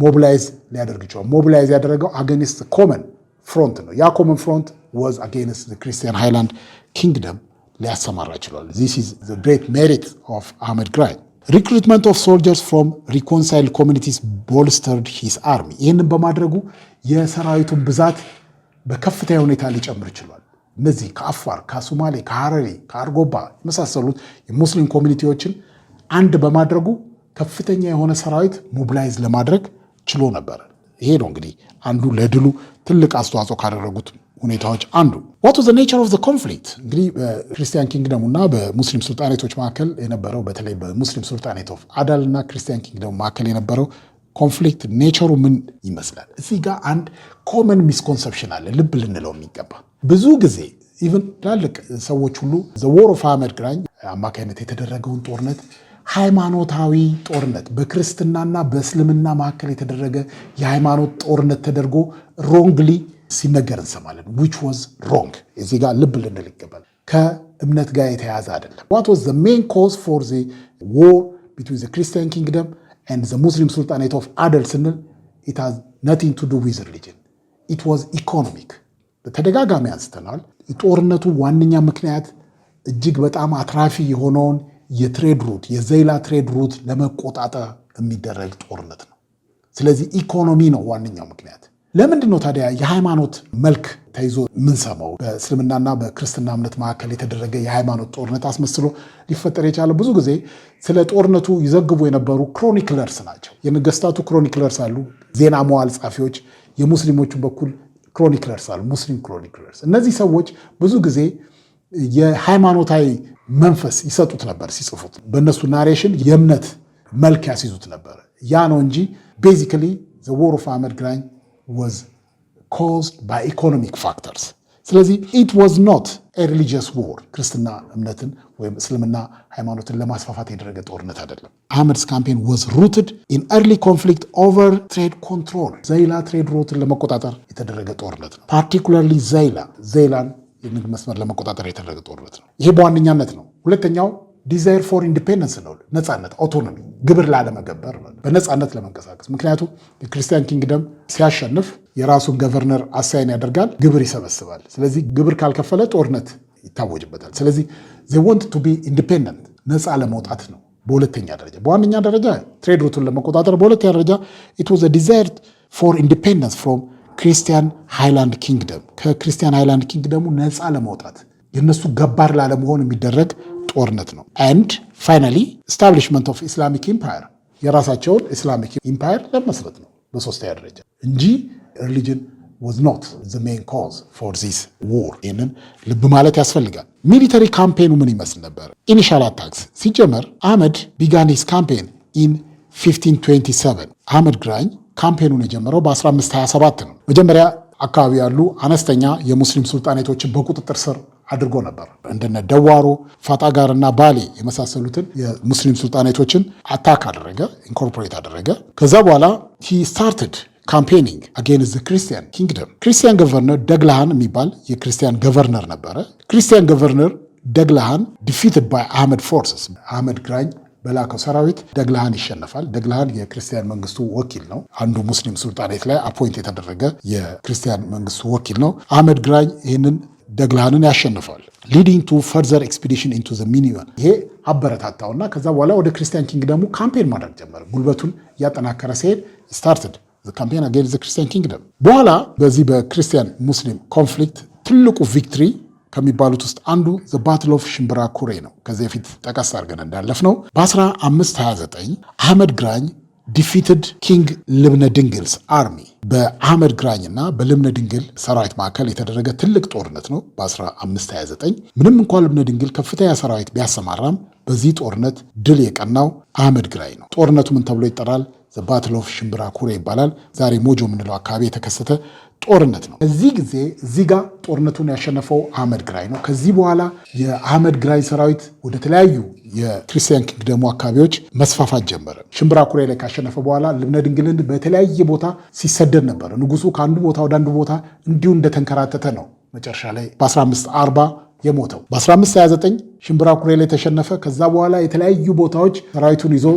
ሞቢላይዝ ሊያደርግ ይችላል። ሞቢላይዝ ያደረገው አጌንስት ኮመን ፍሮንት ነው። ያ ኮመን ፍሮንት ዋዝ አጌንስት ዘ ክርስቲያን ሃይላንድ ኪንግደም ሊያሰማራ ችሏል። ዚስ ኢዝ ዘ ግሬት ሜሪት ኦፍ አህመድ ግራኝ። ሪክሩትመንት ኦፍ ሶልጀርስ ፍሮም ሪኮንሳይልድ ኮሚኒቲስ ቦልስተርድ ሂስ አርሚ ይህንን በማድረጉ የሰራዊቱን ብዛት በከፍተኛ ሁኔታ ሊጨምር ችሏል። እነዚህ ከአፋር፣ ከሶማሌ፣ ከሐረሪ፣ ከአርጎባ የመሳሰሉት የሙስሊም ኮሚኒቲዎችን አንድ በማድረጉ ከፍተኛ የሆነ ሰራዊት ሞቢላይዝ ለማድረግ ችሎ ነበር። ይሄ ነው እንግዲህ አንዱ ለድሉ ትልቅ አስተዋጽኦ ካደረጉት ሁኔታዎች አንዱ። ዋት ዋዝ ዘ ኔቸር ኦፍ ዘ ኮንፍሊክት እንግዲህ በክርስቲያን ኪንግደሙ እና በሙስሊም ሱልጣኔቶች መካከል የነበረው በተለይ በሙስሊም ሱልጣኔት ኦፍ አዳል እና ክርስቲያን ኪንግደሙ መካከል የነበረው ኮንፍሊክት ኔቸሩ ምን ይመስላል? እዚህ ጋር አንድ ኮመን ሚስኮንሰፕሽን አለ ልብ ልንለው የሚገባ ብዙ ጊዜ ኢቨን ትላልቅ ሰዎች ሁሉ ዘ ዎር ኦፍ አህመድ ግራኝ አማካይነት የተደረገውን ጦርነት ሃይማኖታዊ ጦርነት በክርስትናና በእስልምና መካከል የተደረገ የሃይማኖት ጦርነት ተደርጎ ሮንግሊ ሲነገር እንሰማለን። which was wrong እዚህ ጋር ልብ ልንል ይገባል። ከእምነት ጋር የተያዘ አይደለም። what was the main cause for the war between the Christian kingdom and the Muslim Sultanate of Adal ስንል it has nothing to do with religion. it was economic በተደጋጋሚ አንስተናል። የጦርነቱ ዋነኛ ምክንያት እጅግ በጣም አትራፊ የሆነውን የትሬድ ሩት የዘይላ ትሬድ ሩት ለመቆጣጠር የሚደረግ ጦርነት ነው። ስለዚህ ኢኮኖሚ ነው ዋነኛው ምክንያት። ለምንድን ነው ታዲያ የሃይማኖት መልክ ተይዞ የምንሰማው? በእስልምናና በክርስትና እምነት መካከል የተደረገ የሃይማኖት ጦርነት አስመስሎ ሊፈጠር የቻለ ብዙ ጊዜ ስለ ጦርነቱ ይዘግቡ የነበሩ ክሮኒክለርስ ናቸው። የነገስታቱ ክሮኒክለርስ አሉ፣ ዜና መዋዕል ጻፊዎች፣ የሙስሊሞቹ በኩል ክሮኒክለርስ አሉ፣ ሙስሊም ክሮኒክለርስ። እነዚህ ሰዎች ብዙ ጊዜ የሃይማኖታዊ መንፈስ ይሰጡት ነበር ሲጽፉት። በእነሱ ናሬሽን የእምነት መልክ ያስይዙት ነበር። ያ ነው እንጂ ቤዚካሊ ዘ ዎር ኦፍ አህመድ ግራኝ was caused by economic factors. ስለዚህ it was not a religious war ክርስትና እምነትን ወይም እስልምና ሃይማኖትን ለማስፋፋት የደረገ ጦርነት አይደለም። አህመድ's campaign was rooted in early conflict over trade control ዘይላ ትሬድ ሩትን ለመቆጣጠር የተደረገ ጦርነት ነው። particularly ዘይላን የንግድ መስመር ለመቆጣጠር የተደረገ ጦርነት ነው። ይሄ በዋነኛነት ነው። ሁለተኛው ዲዛይር ፎር ኢንዲፔንደንስ ነው። ነፃነት፣ አውቶኖሚ፣ ግብር ላለመገበር በነፃነት ለመንቀሳቀስ። ምክንያቱም የክርስቲያን ኪንግደም ሲያሸንፍ የራሱን ገቨርነር አሳይን ያደርጋል፣ ግብር ይሰበስባል። ስለዚህ ግብር ካልከፈለ ጦርነት ይታወጅበታል። ስለዚህ they want to be independent ነፃ ለመውጣት ነው በሁለተኛ ደረጃ። በዋነኛ ደረጃ ትሬድ ሩቱን ለመቆጣጠር፣ በሁለተኛ ደረጃ it was a desire for independence from ክርስቲያን ሃይላንድ ኪንግደም ከክርስቲያን ሃይላንድ ኪንግደሙ ነፃ ለመውጣት የነሱ ገባር ላለመሆን የሚደረግ ጦርነት ነው። and finally establishment of Islamic empire የራሳቸውን ኢስላሚክ ኢምፓየር ለመስረት ነው በሶስተኛ ደረጃ እንጂ religion was not the main cause for this war። ይህንን ልብ ማለት ያስፈልጋል። ሚሊተሪ ካምፔኑ ምን ይመስል ነበር? ኢኒሻል አታክስ ሲጀመር አህመድ began his campaign in 1527 አህመድ ግራኝ ካምፔኑን የጀመረው በ1527 ነው። መጀመሪያ አካባቢ ያሉ አነስተኛ የሙስሊም ሱልጣኔቶችን በቁጥጥር ስር አድርጎ ነበር። እንደነ ደዋሮ፣ ፋጣጋርና ባሌ የመሳሰሉትን የሙስሊም ሱልጣኔቶችን አታክ አደረገ፣ ኢንኮርፖሬት አደረገ። ከዛ በኋላ he started campaigning against the Christian kingdom። ክርስቲያን ገቨርነር ደግላሃን የሚባል የክርስቲያን ገቨርነር ነበረ። ክርስቲያን ገቨርነር ደግላሃን defeated by Ahmed forces አህመድ ግራኝ በላከው ሰራዊት ደግላሃን ይሸነፋል። ደግላሃን የክርስቲያን መንግስቱ ወኪል ነው። አንዱ ሙስሊም ሱልጣኔት ላይ አፖይንት የተደረገ የክርስቲያን መንግስቱ ወኪል ነው። አህመድ ግራኝ ይህንን ደግላሃንን ያሸንፋል። ሊዲንግ ቱ ፈርዘር ኤክስፒዲሽን ኢንቱ ዘ ሚኒመም። ይሄ አበረታታውና ከዛ በኋላ ወደ ክርስቲያን ኪንግደሙ ካምፔን ማድረግ ጀመረ። ጉልበቱን እያጠናከረ ሲሄድ ስታርትድ ካምፔን አጌንስት ዘ ክርስቲያን ኪንግደም። በኋላ በዚህ በክርስቲያን ሙስሊም ኮንፍሊክት ትልቁ ቪክትሪ ከሚባሉት ውስጥ አንዱ ዘ ባትል ኦፍ ሽምብራ ኩሬ ነው። ከዚህ በፊት ጠቀስ አድርገን እንዳለፍ ነው በ1529 አህመድ ግራኝ ዲፊትድ ኪንግ ልብነ ድንግልስ አርሚ። በአህመድ ግራኝ እና በልብነ ድንግል ሰራዊት መካከል የተደረገ ትልቅ ጦርነት ነው በ1529። ምንም እንኳን ልብነ ድንግል ከፍተኛ ሰራዊት ቢያሰማራም በዚህ ጦርነት ድል የቀናው አህመድ ግራኝ ነው። ጦርነቱ ምን ተብሎ ይጠራል? ዘ ባትል ኦፍ ሽምብራ ኩሬ ይባላል። ዛሬ ሞጆ የምንለው አካባቢ የተከሰተ ጦርነት ነው። እዚህ ጊዜ እዚህ ጋር ጦርነቱን ያሸነፈው አህመድ ግራኝ ነው። ከዚህ በኋላ የአህመድ ግራኝ ሰራዊት ወደ ተለያዩ የክርስቲያን ኪንግደሙ አካባቢዎች መስፋፋት ጀመረ። ሽምብራ ኩሬ ላይ ካሸነፈ በኋላ ልብነ ድንግልን በተለያየ ቦታ ሲሰደድ ነበረ። ንጉሱ ከአንዱ ቦታ ወደ አንዱ ቦታ እንዲሁ እንደተንከራተተ ነው መጨረሻ ላይ በ1540 የሞተው። በ1529 ሽምብራ ኩሬ ላይ ተሸነፈ። ከዛ በኋላ የተለያዩ ቦታዎች ሰራዊቱን ይዞ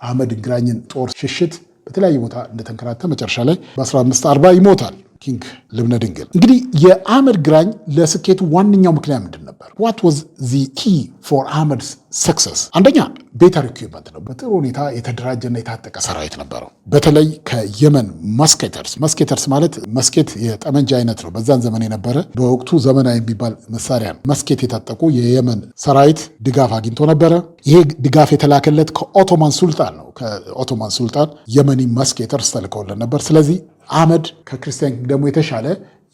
አህመድ ግራኝን ጦር ሽሽት በተለያየ ቦታ እንደተንከራተ መጨረሻ ላይ በ1540 ይሞታል ኪንግ ልብነ ድንግል። እንግዲህ የአህመድ ግራኝ ለስኬቱ ዋነኛው ምክንያት ምንድን ነበር? ዋት ዋዝ ዚ ኪ ፎር አህመድስ ሰክሰስ? አንደኛ ቤተር ኢኩዊፕመንት ነው። በጥሩ ሁኔታ የተደራጀና የታጠቀ ሰራዊት ነበረው። በተለይ ከየመን መስኬተርስ ማለት መስኬት የጠመንጃ አይነት ነው። በዛን ዘመን የነበረ በወቅቱ ዘመናዊ የሚባል መሳሪያ ነው። መስኬት የታጠቁ የየመን ሰራዊት ድጋፍ አግኝቶ ነበረ። ይሄ ድጋፍ የተላከለት ከኦቶማን ሱልጣን ነው። ከኦቶማን ሱልጣን የመኒ መስኬተርስ ተልከውለን ነበር። ስለዚህ አህመድ ከክርስቲያን ደግሞ የተሻለ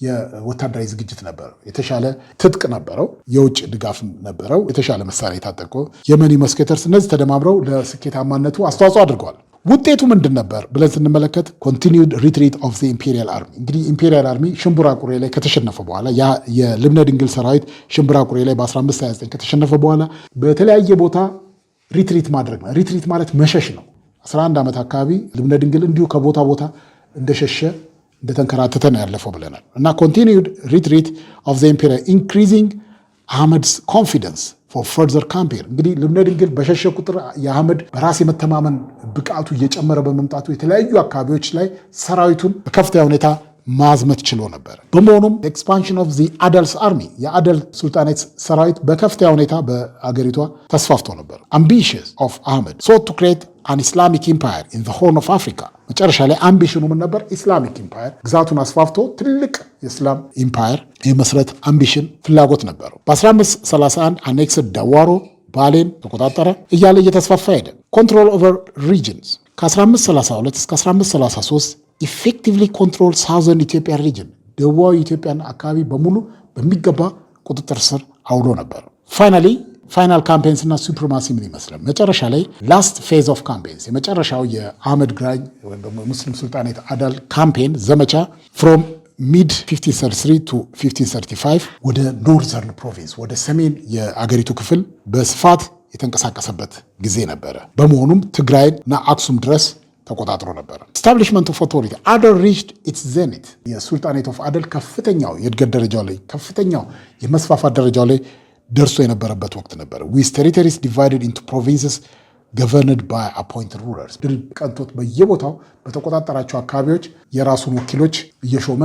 የወታደራዊ ዝግጅት ነበረው፣ የተሻለ ትጥቅ ነበረው፣ የውጭ ድጋፍ ነበረው፣ የተሻለ መሳሪያ የታጠቀው የመኒ መስኬተርስ። እነዚህ ተደማምረው ለስኬታማነቱ አስተዋጽኦ አድርገዋል። ውጤቱ ምንድን ነበር ብለን ስንመለከት ኮንቲኒውድ ሪትሪት ኦፍ ዘ ኢምፔሪያል አርሚ። እንግዲህ ኢምፔሪያል አርሚ ሽምብራ ኩሬ ላይ ከተሸነፈ በኋላ የልብነ ድንግል ሰራዊት ሽምብራ ኩሬ ላይ በ1529 ከተሸነፈ በኋላ በተለያየ ቦታ ሪትሪት ማድረግ ነው። ሪትሪት ማለት መሸሽ ነው። 11 ዓመት አካባቢ ልብነ ድንግል እንዲሁ ከቦታ ቦታ እንደሸሸ እንደተንከራተተ ነው ያለፈው ብለናል። እና ኮንቲኒውድ ሪትሪት ኦፍ ዘ ኢምፔሪያል ኢንክሪዚንግ አህመድስ ኮንፊደንስ ፎር ፈርዘር ካምፔን። እንግዲህ ልብነ ድንግል በሸሸ ቁጥር የአህመድ በራስ የመተማመን ብቃቱ እየጨመረ በመምጣቱ የተለያዩ አካባቢዎች ላይ ሰራዊቱን በከፍተኛ ሁኔታ ማዝመት ችሎ ነበር። በመሆኑም ኤክስፓንሽን ኦፍ ዚ አደልስ አርሚ የአደል ሱልጣኔት ሰራዊት በከፍተኛ ሁኔታ በአገሪቷ ተስፋፍቶ ነበር። አምቢሽንስ ኦፍ አህመድ ሶት ቱ ክሬት አን ኢስላሚክ ኢምፓየር ኢን ዘ ሆርን ኦፍ አፍሪካ። መጨረሻ ላይ አምቢሽኑ ምን ነበር? ኢስላሚክ ኢምፓየር፣ ግዛቱን አስፋፍቶ ትልቅ የእስላም ኢምፓየር የመስረት አምቢሽን ፍላጎት ነበረው። በ1531 አኔክስድ ዳዋሮ ባሌን ተቆጣጠረ። እያለ እየተስፋፋ ሄደ። ኮንትሮል ኦቨር ሪጅንስ ከ1532 እስከ 1533 ኢፌክቲቭሊ ኮንትሮል ሳውዘርን ኢትዮጵያ ሪጅን፣ ደቡባዊ ኢትዮጵያን አካባቢ በሙሉ በሚገባ ቁጥጥር ስር አውሎ ነበር። ፋይናል ካምፔንስ እና ሱፕሪማሲ ምን ይመስላል? መጨረሻ ላይ ላስት ፌዝ ኦፍ ካምፔንስ የመጨረሻው የአህመድ ግራኝ ወይም ደግሞ ሙስሊም ሱልጣኔት አዳል ካምፔን ዘመቻ ፍሮም ሚድ 1533 ቱ 1535 ወደ ኖርዘርን ፕሮቪንስ ወደ ሰሜን የአገሪቱ ክፍል በስፋት የተንቀሳቀሰበት ጊዜ ነበረ። በመሆኑም ትግራይን እና አክሱም ድረስ ተቆጣጥሮ ነበር። ስታብሊሽመንት ኦፍ ኦቶሪቲ አደል ሪችድ ኢትስ ዜኒት የሱልጣኔት ኦፍ አደል ከፍተኛው የእድገት ደረጃው ላይ ከፍተኛው የመስፋፋት ደረጃው ላይ ደርሶ የነበረበት ወቅት ነበር። ዊዝ ቴሪቶሪስ ዲቫይድድ ኢንቱ ፕሮቪንስስ ገቨርንድ ባይ አፖይንትድ ሩለርስ ድል ቀንቶት በየቦታው በተቆጣጠራቸው አካባቢዎች የራሱን ወኪሎች እየሾመ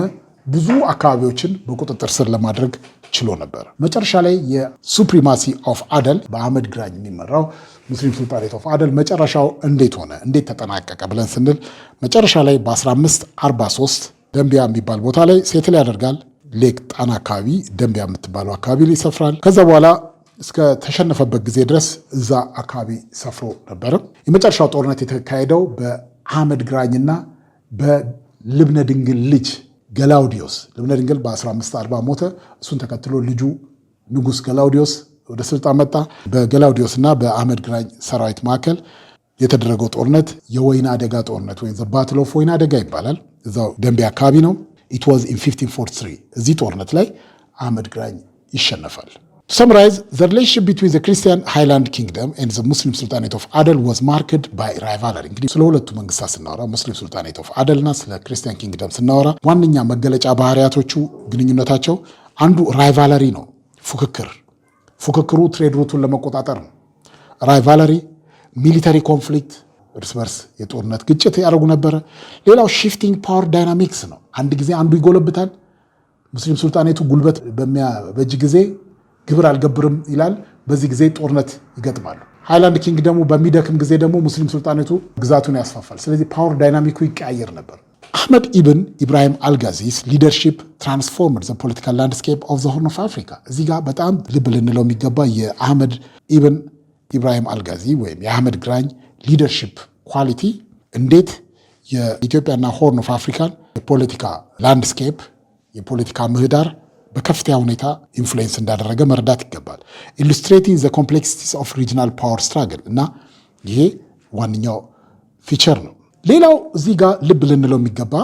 ብዙ አካባቢዎችን በቁጥጥር ስር ለማድረግ ችሎ ነበር። መጨረሻ ላይ የሱፕሪማሲ ኦፍ አደል በአህመድ ግራኝ የሚመራው ሙስሊም ሱልጣኔት ኦፍ አደል መጨረሻው እንዴት ሆነ፣ እንዴት ተጠናቀቀ ብለን ስንል መጨረሻ ላይ በ1543 ደንቢያ የሚባል ቦታ ላይ ሴትል ያደርጋል። ሌክ ጣና አካባቢ ደንቢያ የምትባለው አካባቢ ላይ ይሰፍራል። ከዛ በኋላ እስከ ተሸነፈበት ጊዜ ድረስ እዛ አካባቢ ሰፍሮ ነበረ። የመጨረሻው ጦርነት የተካሄደው በአህመድ ግራኝና በልብነ ድንግል ልጅ ገላውዲዮስ። ልብነ ድንግል በ1540 ሞተ። እሱን ተከትሎ ልጁ ንጉሥ ገላውዲዮስ ወደ ስልጣን መጣ። በገላውዲዮስ እና በአህመድ ግራኝ ሰራዊት መካከል የተደረገው ጦርነት የወይና አደጋ ጦርነት ወይም ዘ ባትል ኦፍ ወይና አደጋ ይባላል። እዛው ደንቢያ አካባቢ ነው። ኢት ዋዝ ኢን 1543 እዚህ ጦርነት ላይ አህመድ ግራኝ ይሸነፋል። To summarize, the relationship between the Christian Highland Kingdom and the Muslim Sultanate of Adel was marked by rivalry. እንግዲህ ስለ ሁለቱ መንግስታት ስናወራ ሙስሊም ሱልጣኔት ኦፍ አደል እና ስለ ክርስቲያን ኪንግደም ስናወራ ዋነኛ መገለጫ ባህሪያቶቹ ግንኙነታቸው አንዱ ራይቫለሪ ነው። ፉክክሩ ትሬድ ሩቱን ለመቆጣጠር ነው። ራይቫለሪ፣ ሚሊተሪ ኮንፍሊክት፣ እርስ በርስ የጦርነት ግጭት ያደርጉ ነበረ። ሌላው ሺፍቲንግ ፓወር ዳይናሚክስ ነው። አንድ ጊዜ አንዱ ይጎለብታል። ሙስሊም ሱልጣኔቱ ጉልበት በሚያበጅ ጊዜ ግብር አልገብርም ይላል። በዚህ ጊዜ ጦርነት ይገጥማሉ። ሃይላንድ ኪንግ ደግሞ በሚደክም ጊዜ ደግሞ ሙስሊም ሱልጣኔቱ ግዛቱን ያስፋፋል። ስለዚህ ፓወር ዳይናሚኩ ይቀያየር ነበር። አህመድ ኢብን ኢብራሂም አልጋዚስ ሊደርሺፕ ትራንስፎርምድ ዘ ፖለቲካል ላንድስኬፕ ኦፍ ዘ ሆርን ኦፍ አፍሪካ። እዚህ ጋር በጣም ልብ ልንለው የሚገባ የአህመድ ኢብን ኢብራሂም አልጋዚ ወይም የአህመድ ግራኝ ሊደርሺፕ ኳሊቲ እንዴት የኢትዮጵያና ሆርን ኦፍ አፍሪካን የፖለቲካ ላንድስኬፕ የፖለቲካ ምህዳር በከፍተኛ ሁኔታ ኢንፍሉዌንስ እንዳደረገ መረዳት ይገባል። ኢሉስትሬቲንግ ዘ ኮምፕሌክሲቲስ ኦፍ ሪጂናል ፓወር ስትራግል እና ይሄ ዋነኛው ፊቸር ነው። ሌላው እዚህ ጋር ልብ ልንለው የሚገባ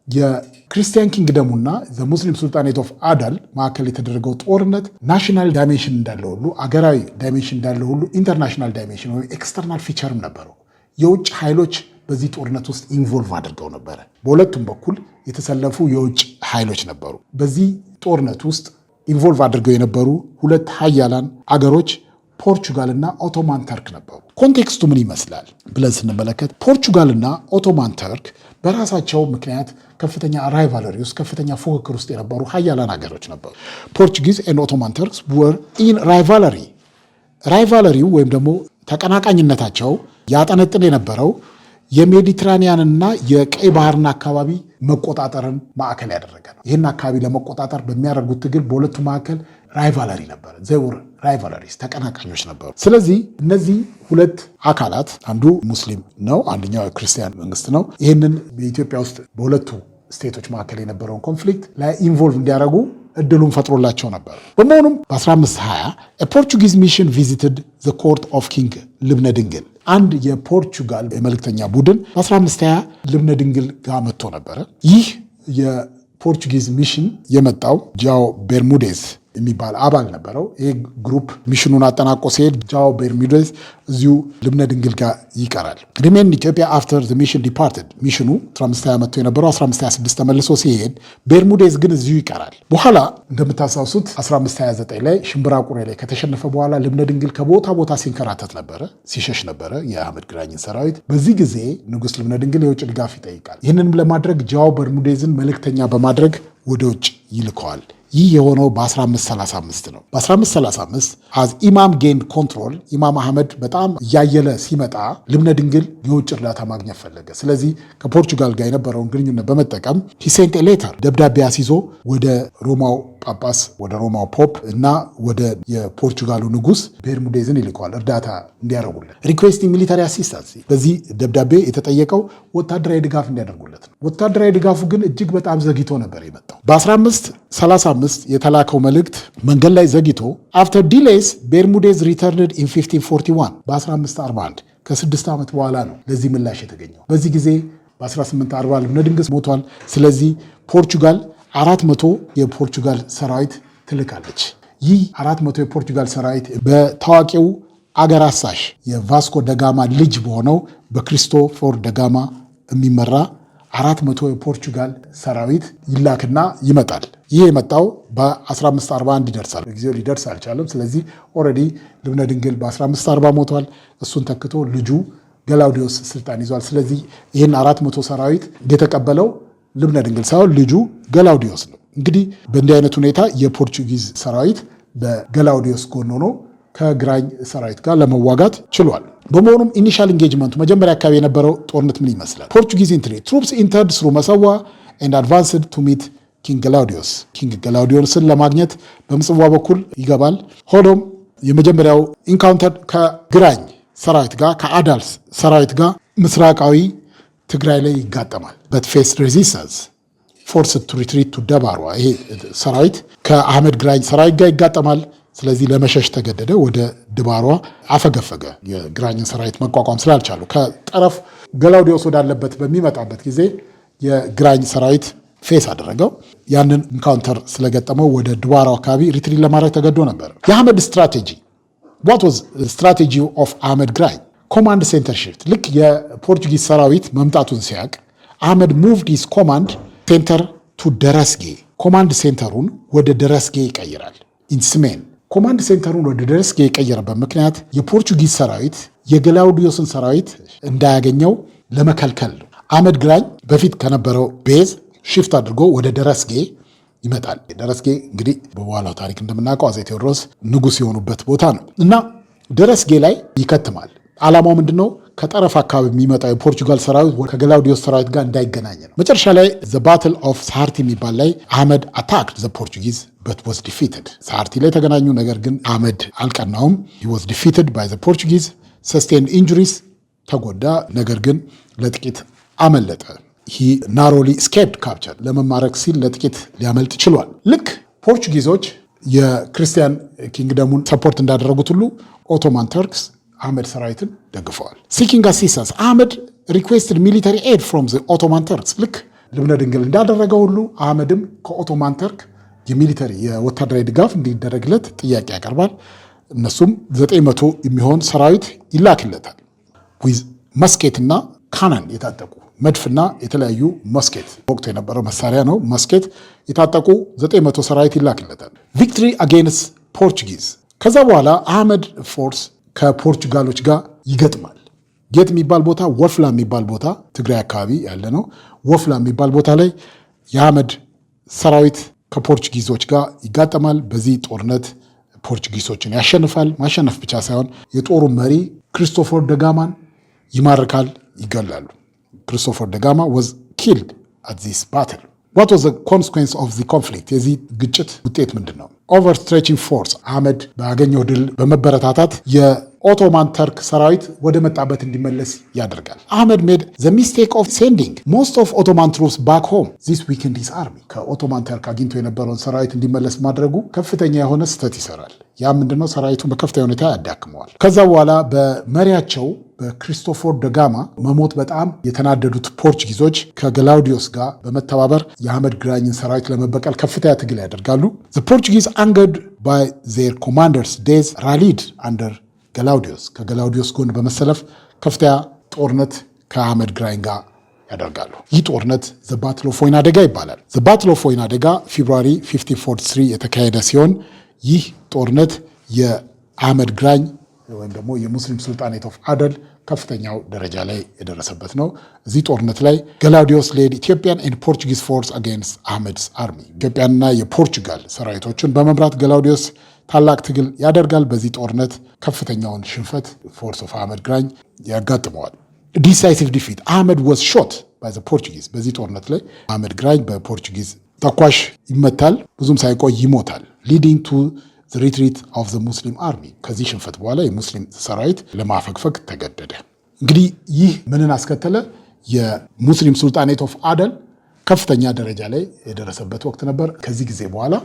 የክርስቲያን ኪንግደሙና ሙስሊም ሱልጣኔት ኦፍ አዳል መካከል የተደረገው ጦርነት ናሽናል ዳይሜንሽን እንዳለ ሁሉ አገራዊ ዳይሜንሽን እንዳለ ሁሉ ኢንተርናሽናል ዳይሜንሽን ወይም ኤክስተርናል ፊቸርም ነበረው። የውጭ ኃይሎች በዚህ ጦርነት ውስጥ ኢንቮልቭ አድርገው ነበረ። በሁለቱም በኩል የተሰለፉ የውጭ ኃይሎች ነበሩ። በዚህ ጦርነት ውስጥ ኢንቮልቭ አድርገው የነበሩ ሁለት ሀያላን አገሮች ፖርቹጋልና ኦቶማን ተርክ ነበሩ። ኮንቴክስቱ ምን ይመስላል ብለን ስንመለከት ፖርቹጋልና ኦቶማን ተርክ በራሳቸው ምክንያት ከፍተኛ ራይቫለሪ ውስጥ ከፍተኛ ፉክክር ውስጥ የነበሩ ሀያላን ሀገሮች ነበሩ። ፖርቹጊዝ ኤንድ ኦቶማን ተርክስ ወር ኢን ራይቫለሪው ወይም ደግሞ ተቀናቃኝነታቸው ያጠነጥን የነበረው የሜዲትራኒያንና የቀይ ባህርን አካባቢ መቆጣጠርን ማዕከል ያደረገ ነው። ይህን አካባቢ ለመቆጣጠር በሚያደርጉት ትግል በሁለቱ መካከል ራይቫለሪ ነበር። ዘውር ራይቫለሪስ ተቀናቃኞች ነበሩ። ስለዚህ እነዚህ ሁለት አካላት አንዱ ሙስሊም ነው፣ አንደኛው ክርስቲያን መንግስት ነው። ይህንን በኢትዮጵያ ውስጥ በሁለቱ ስቴቶች መካከል የነበረውን ኮንፍሊክት ላይ ኢንቮልቭ እንዲያደርጉ እድሉን ፈጥሮላቸው ነበር። በመሆኑም በ1520 ፖርቹጊዝ ሚሽን ቪዚትድ ዘ ኮርት ኦፍ ኪንግ ልብነ ድንግል አንድ የፖርቹጋል የመልእክተኛ ቡድን በ1520 ልብነ ድንግል ጋር መጥቶ ነበረ። ይህ የፖርቹጊዝ ሚሽን የመጣው ጃኦ ቤርሙዴዝ የሚባል አባል ነበረው። ይህ ግሩፕ ሚሽኑን አጠናቆ ሲሄድ ጃኦ ቤርሙዴዝ እዚሁ ልብነ ድንግል ጋር ይቀራል። ሪሜን ኢትዮጵያ አፍተር ዘ ሚሽን ዲፓርትድ ሚሽኑ 1520 መጥቶ የነበረው 1526 ተመልሶ ሲሄድ ቤርሙዴዝ ግን እዚሁ ይቀራል። በኋላ እንደምታስታውሱት 1529 ላይ ሽምብራ ቁሬ ላይ ከተሸነፈ በኋላ ልብነ ድንግል ከቦታ ቦታ ሲንከራተት ነበረ፣ ሲሸሽ ነበረ የአህመድ ግራኝን ሰራዊት። በዚህ ጊዜ ንጉሥ ልብነ ድንግል የውጭ ድጋፍ ይጠይቃል። ይህንንም ለማድረግ ጃኦ ቤርሙዴዝን መልእክተኛ በማድረግ ወደ ውጭ ይልከዋል። ይህ የሆነው በ1535 ነው። በ1535 አዝ ኢማም ጌን ኮንትሮል ኢማም አህመድ በጣም እያየለ ሲመጣ ልብነ ድንግል የውጭ እርዳታ ማግኘት ፈለገ። ስለዚህ ከፖርቹጋል ጋር የነበረውን ግንኙነት በመጠቀም ሂሴንት ሌተር ደብዳቤ አስይዞ ወደ ሮማው ጳጳስ ወደ ሮማው ፖፕ እና ወደ የፖርቹጋሉ ንጉሥ ቤርሙዴዝን ይልከዋል እርዳታ እንዲያደርጉለት። ሪኩዌስቲንግ ሚሊታሪ አሲስታንስ በዚህ ደብዳቤ የተጠየቀው ወታደራዊ ድጋፍ እንዲያደርጉለት ነው። ወታደራዊ ድጋፉ ግን እጅግ በጣም ዘግይቶ ነበር የመጣው። በ1535 የተላከው መልእክት መንገድ ላይ ዘግይቶ አፍተር ዲሌይስ ቤርሙዴዝ ሪተርንድ ኢን 1541 በ1541 ከ6 ዓመት በኋላ ነው ለዚህ ምላሽ የተገኘው። በዚህ ጊዜ በ1840 ልብነ ድንግል ሞቷል። ስለዚህ ፖርቹጋል 400 የፖርቹጋል ሰራዊት ትልካለች። ይህ 400 የፖርቹጋል ሰራዊት በታዋቂው አገር አሳሽ የቫስኮ ደጋማ ልጅ በሆነው በክሪስቶፎር ደጋማ የሚመራ 400 የፖርቹጋል ሰራዊት ይላክና ይመጣል። ይህ የመጣው በ1541 ይደርሳል። በጊዜው ሊደርስ አልቻለም። ስለዚህ ኦልሬዲ ልብነ ድንግል በ1540 ሞቷል። እሱን ተክቶ ልጁ ገላውዲዮስ ስልጣን ይዟል። ስለዚህ ይህን 400 ሰራዊት የተቀበለው ልብነ ድንግል ሳይሆን ልጁ ገላውዲዮስ ነው። እንግዲህ በእንዲህ አይነት ሁኔታ የፖርቹጊዝ ሰራዊት በገላውዲዮስ ጎን ሆኖ ከግራኝ ሰራዊት ጋር ለመዋጋት ችሏል። በመሆኑም ኢኒሻል ኢንጌጅመንቱ መጀመሪያ አካባቢ የነበረው ጦርነት ምን ይመስላል? ፖርቹጊዝ ኢንትሪ ትሩፕስ ኢንተርድ ስሩ መሰዋ ኤንድ አድቫንስድ ቱ ሚት ኪንግ ገላውዲዮስ። ኪንግ ገላውዲዮስን ለማግኘት በምጽዋ በኩል ይገባል። ሆኖም የመጀመሪያው ኢንካውንተር ከግራኝ ሰራዊት ጋር ከአዳል ሰራዊት ጋር ምስራቃዊ ትግራይ ላይ ይጋጠማል። በት ፌስ ሬዚስተንስ ፎርስ ቱ ሪትሪት ቱ ደባሯ። ይሄ ሰራዊት ከአህመድ ግራኝ ሰራዊት ጋር ይጋጠማል። ስለዚህ ለመሸሽ ተገደደ፣ ወደ ድባሯ አፈገፈገ። የግራኝን ሰራዊት መቋቋም ስላልቻሉ ከጠረፍ ገላውዲዮስ ወዳለበት በሚመጣበት ጊዜ የግራኝ ሰራዊት ፌስ አደረገው። ያንን ኢንካውንተር ስለገጠመው ወደ ድባሯ አካባቢ ሪትሪት ለማድረግ ተገዶ ነበር። የአህመድ ስትራቴጂ ዋት ዋዝ ስትራቴጂ ኦፍ አህመድ ግራኝ? ኮማንድ ሴንተር ሽፍት። ልክ የፖርቹጊዝ ሰራዊት መምጣቱን ሲያቅ አህመድ ሙቭድ ሂዝ ኮማንድ ሴንተር ቱ ደረስጌ። ኮማንድ ሴንተሩን ወደ ደረስጌ ይቀይራል። ኢንስሜን ኮማንድ ሴንተሩን ወደ ደረስጌ የቀየረበት ምክንያት የፖርቹጊዝ ሰራዊት የገላውዲዮስን ሰራዊት እንዳያገኘው ለመከልከል ነው። አህመድ ግራኝ በፊት ከነበረው ቤዝ ሽፍት አድርጎ ወደ ደረስጌ ይመጣል። ደረስጌ እንግዲህ በበኋላው ታሪክ እንደምናውቀው አፄ ቴዎድሮስ ንጉሥ የሆኑበት ቦታ ነው እና ደረስጌ ላይ ይከትማል። ዓላማው ምንድነው? ከጠረፍ አካባቢ የሚመጣው የፖርቹጋል ሰራዊት ከገላውዲዮስ ሰራዊት ጋር እንዳይገናኝ ነው። መጨረሻ ላይ ዘ ባትል ኦፍ ሳርቲ የሚባል ላይ አህመድ አታክድ ዘ ፖርቹጊዝ በት ዋዝ ዲፊትድ። ሳርቲ ላይ ተገናኙ። ነገር ግን አህመድ አልቀናውም። ሂ ዋዝ ዲፊትድ ባይ ዘ ፖርቹጊዝ ሰስቴን ኢንጁሪስ፣ ተጎዳ። ነገር ግን ለጥቂት አመለጠ። ሂ ናሮሊ ስኬፕድ ካፕቸር፣ ለመማረክ ሲል ለጥቂት ሊያመልጥ ችሏል። ልክ ፖርቹጊዞች የክርስቲያን ኪንግደሙን ሰፖርት እንዳደረጉት ሁሉ ኦቶማን ተርክስ አህመድ ሰራዊትን ደግፈዋል። ሲኪንግ አሲስታንስ አህመድ ሪኩዌስትድ ሚሊታሪ ኤድ ፍሮም ዘ ኦቶማን ተርክስ። ልክ ልብነ ድንግል እንዳደረገ ሁሉ አህመድም ከኦቶማን ተርክ የሚሊታሪ የወታደራዊ ድጋፍ እንዲደረግለት ጥያቄ ያቀርባል። እነሱም 900 የሚሆን ሰራዊት ይላክለታል። ዊዝ መስኬትና ካናን የታጠቁ መድፍና የተለያዩ መስኬት ወቅቱ የነበረው መሳሪያ ነው። መስኬት የታጠቁ 900 ሰራዊት ይላክለታል። ቪክትሪ አጌንስት ፖርቹጊዝ። ከዛ በኋላ አህመድ ፎርስ ከፖርቹጋሎች ጋር ይገጥማል። ጌት የሚባል ቦታ፣ ወፍላ የሚባል ቦታ ትግራይ አካባቢ ያለ ነው። ወፍላ የሚባል ቦታ ላይ የአህመድ ሰራዊት ከፖርቹጊዞች ጋር ይጋጠማል። በዚህ ጦርነት ፖርቹጊሶችን ያሸንፋል። ማሸነፍ ብቻ ሳይሆን የጦሩ መሪ ክሪስቶፈር ደጋማን ይማርካል፣ ይገላሉ። ክሪስቶፈር ደጋማ was killed at this battle. What was the consequence of the conflict? የዚህ ግጭት ውጤት ምንድን ነው? overstretching force አህመድ ባገኘው ድል በመበረታታት የኦቶማን ተርክ ሰራዊት ወደ መጣበት እንዲመለስ ያደርጋል። አህመድ made the mistake of sending most of Ottoman troops back home. This weakened his army. ከኦቶማን ተርክ አግኝቶ የነበረውን ሰራዊት እንዲመለስ ማድረጉ ከፍተኛ የሆነ ስህተት ይሰራል። ያ ምንድነው? ሰራዊቱን በከፍተኛ ሁኔታ ያዳክመዋል። ከዛ በኋላ በመሪያቸው በክሪስቶፈር ደጋማ መሞት በጣም የተናደዱት ፖርቹጊዞች ከገላውዲዮስ ጋር በመተባበር የአህመድ ግራኝን ሰራዊት ለመበቀል ከፍተኛ ትግል ያደርጋሉ። The Portuguese angered by their commander's death rallied under ገላውዲዮስ ከገላውዲዮስ ጎን በመሰለፍ ከፍተኛ ጦርነት ከአህመድ ግራኝ ጋር ያደርጋሉ። ይህ ጦርነት ዘ ባትል ኦፍ ወይና ደጋ ይባላል። ዘ ባትል ኦፍ ወይና ደጋ ፌብሩዋሪ 1543 የተካሄደ ሲሆን ይህ ጦርነት የአህመድ ግራኝ ወይም ደግሞ የሙስሊም ሱልጣኔት ኦፍ አደል ከፍተኛው ደረጃ ላይ የደረሰበት ነው። እዚህ ጦርነት ላይ ገላውዲዮስ ሌድ ኢትዮጵያን ኤንድ ፖርቹጊዝ ፎርስ አጌንስት አህመድስ አርሚ። ኢትዮጵያንና የፖርቹጋል ሰራዊቶችን በመምራት ገላውዲዮስ ታላቅ ትግል ያደርጋል። በዚህ ጦርነት ከፍተኛውን ሽንፈት ፎርስ ኦፍ አህመድ ግራኝ ያጋጥመዋል። ዲሳይሲቭ ዲፊት አህመድ ዋዝ ሾት ባይ ዘ ፖርቹጊዝ። በዚህ ጦርነት ላይ አህመድ ግራኝ በፖርቹጊዝ ተኳሽ ይመታል፣ ብዙም ሳይቆይ ይሞታል። ሊዲንግ ቱ ሪትሪት ኦፍ ዘ ሙስሊም አርሚ። ከዚህ ሽንፈት በኋላ የሙስሊም ሰራዊት ለማፈግፈግ ተገደደ። እንግዲህ ይህ ምንን አስከተለ? የሙስሊም ሱልጣኔት ኦፍ አደል ከፍተኛ ደረጃ ላይ የደረሰበት ወቅት ነበር። ከዚህ ጊዜ በኋላ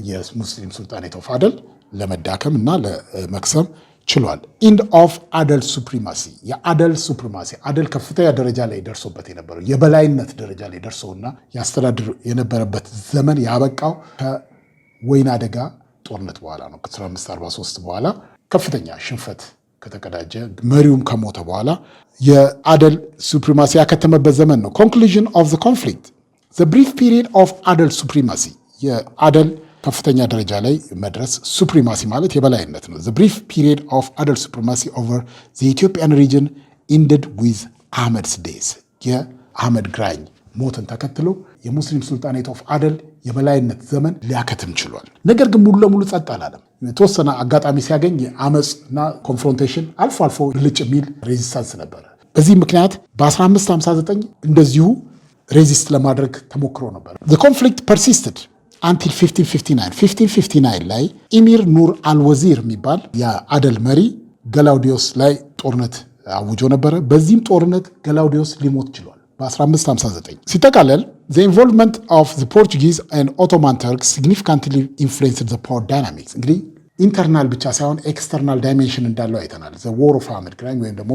የሙስሊም ሱልጣኔት ኦፍ አደል ለመዳከም እና ለመክሰም ችሏል። ኢንድ ኦፍ አደል ሱፕሪማሲ። የአደል ሱፕሪማሲ አደል ከፍተኛ ደረጃ ላይ ደርሶበት የነበረው የበላይነት ደረጃ ላይ ደርሶና ያስተዳድር የነበረበት ዘመን ያበቃው ከወይና ደጋ ጦርነት በኋላ ነው። ከ1543 በኋላ ከፍተኛ ሽንፈት ከተቀዳጀ መሪውም ከሞተ በኋላ የአደል ሱፕሪማሲ ያከተመበት ዘመን ነው። ኮንክሉዥን ኦፍ ዘ ኮንፍሊክት ዘ ብሪፍ ፒሪድ ኦፍ አደል ሱፕሪማሲ። የአደል ከፍተኛ ደረጃ ላይ መድረስ ሱፕሪማሲ ማለት የበላይነት ነው። ዘ ብሪፍ ፒሪድ ኦፍ አደል ሱፕሪማሲ ኦቨር ዘ ኢትዮጵያን ሪጅን ኢንድድ ዊዝ አህመድስ ዴዝ። የአህመድ ግራኝ ሞትን ተከትሎ የሙስሊም ሱልጣኔት ኦፍ አደል የበላይነት ዘመን ሊያከትም ችሏል። ነገር ግን ሙሉ ለሙሉ ጸጥ አላለም። የተወሰነ አጋጣሚ ሲያገኝ የአመፅ እና ኮንፍሮንቴሽን አልፎ አልፎ ብልጭ የሚል ሬዚስታንስ ነበረ። በዚህ ምክንያት በ1559 እንደዚሁ ሬዚስት ለማድረግ ተሞክሮ ነበር። ዘ ኮንፍሊክት ፐርሲስትድ አንቲል 1559 ላይ ኢሚር ኑር አልወዚር የሚባል የአደል መሪ ገላውዲዮስ ላይ ጦርነት አውጆ ነበረ። በዚህም ጦርነት ገላውዲዮስ ሊሞት ችሏል። በ1559 ሲጠቃለል the involvement of the Portuguese and Ottoman Turks significantly influenced the power dynamics። እንግዲህ ኢንተርናል ብቻ ሳይሆን ኤክስተርናል ዳይሜንሽን እንዳለው አይተናል። the war of አህመድ ግራኝ ወይም ደግሞ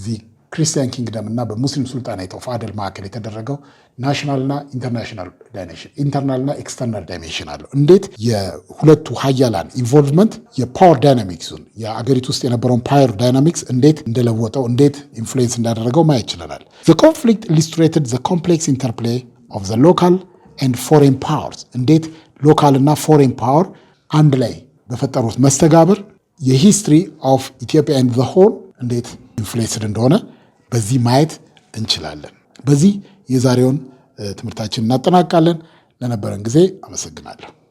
the ክርስቲያን ኪንግደም እና በሙስሊም ሱልጣኔት ኦፍ አደል መካከል የተደረገው ናሽናልና ኢንተርናሽናል ዳይሜንሽን ኢንተርናልና ኤክስተርናል ዳይሜንሽን አለው። እንዴት የሁለቱ ሀያላን ኢንቮልቭመንት የፓወር ዳይናሚክሱን የአገሪቱ ውስጥ የነበረውን ፓወር ዳይናሚክስ እንዴት እንደለወጠው እንዴት ኢንፍሉዌንስ እንዳደረገው ማየት ይችላል። the conflict illustrated the complex interplay of the local and foreign powers። እንዴት ሎካል እና ፎሬን ፓወር አንድ ላይ በፈጠሩት መስተጋብር የሂስትሪ ኦፍ ኢትዮጵያ ኤንድ ዘ ሆል እንዴት ኢንፍሉዌንስድ እንደሆነ በዚህ ማየት እንችላለን። በዚህ የዛሬውን ትምህርታችን እናጠናቃለን። ለነበረን ጊዜ አመሰግናለሁ።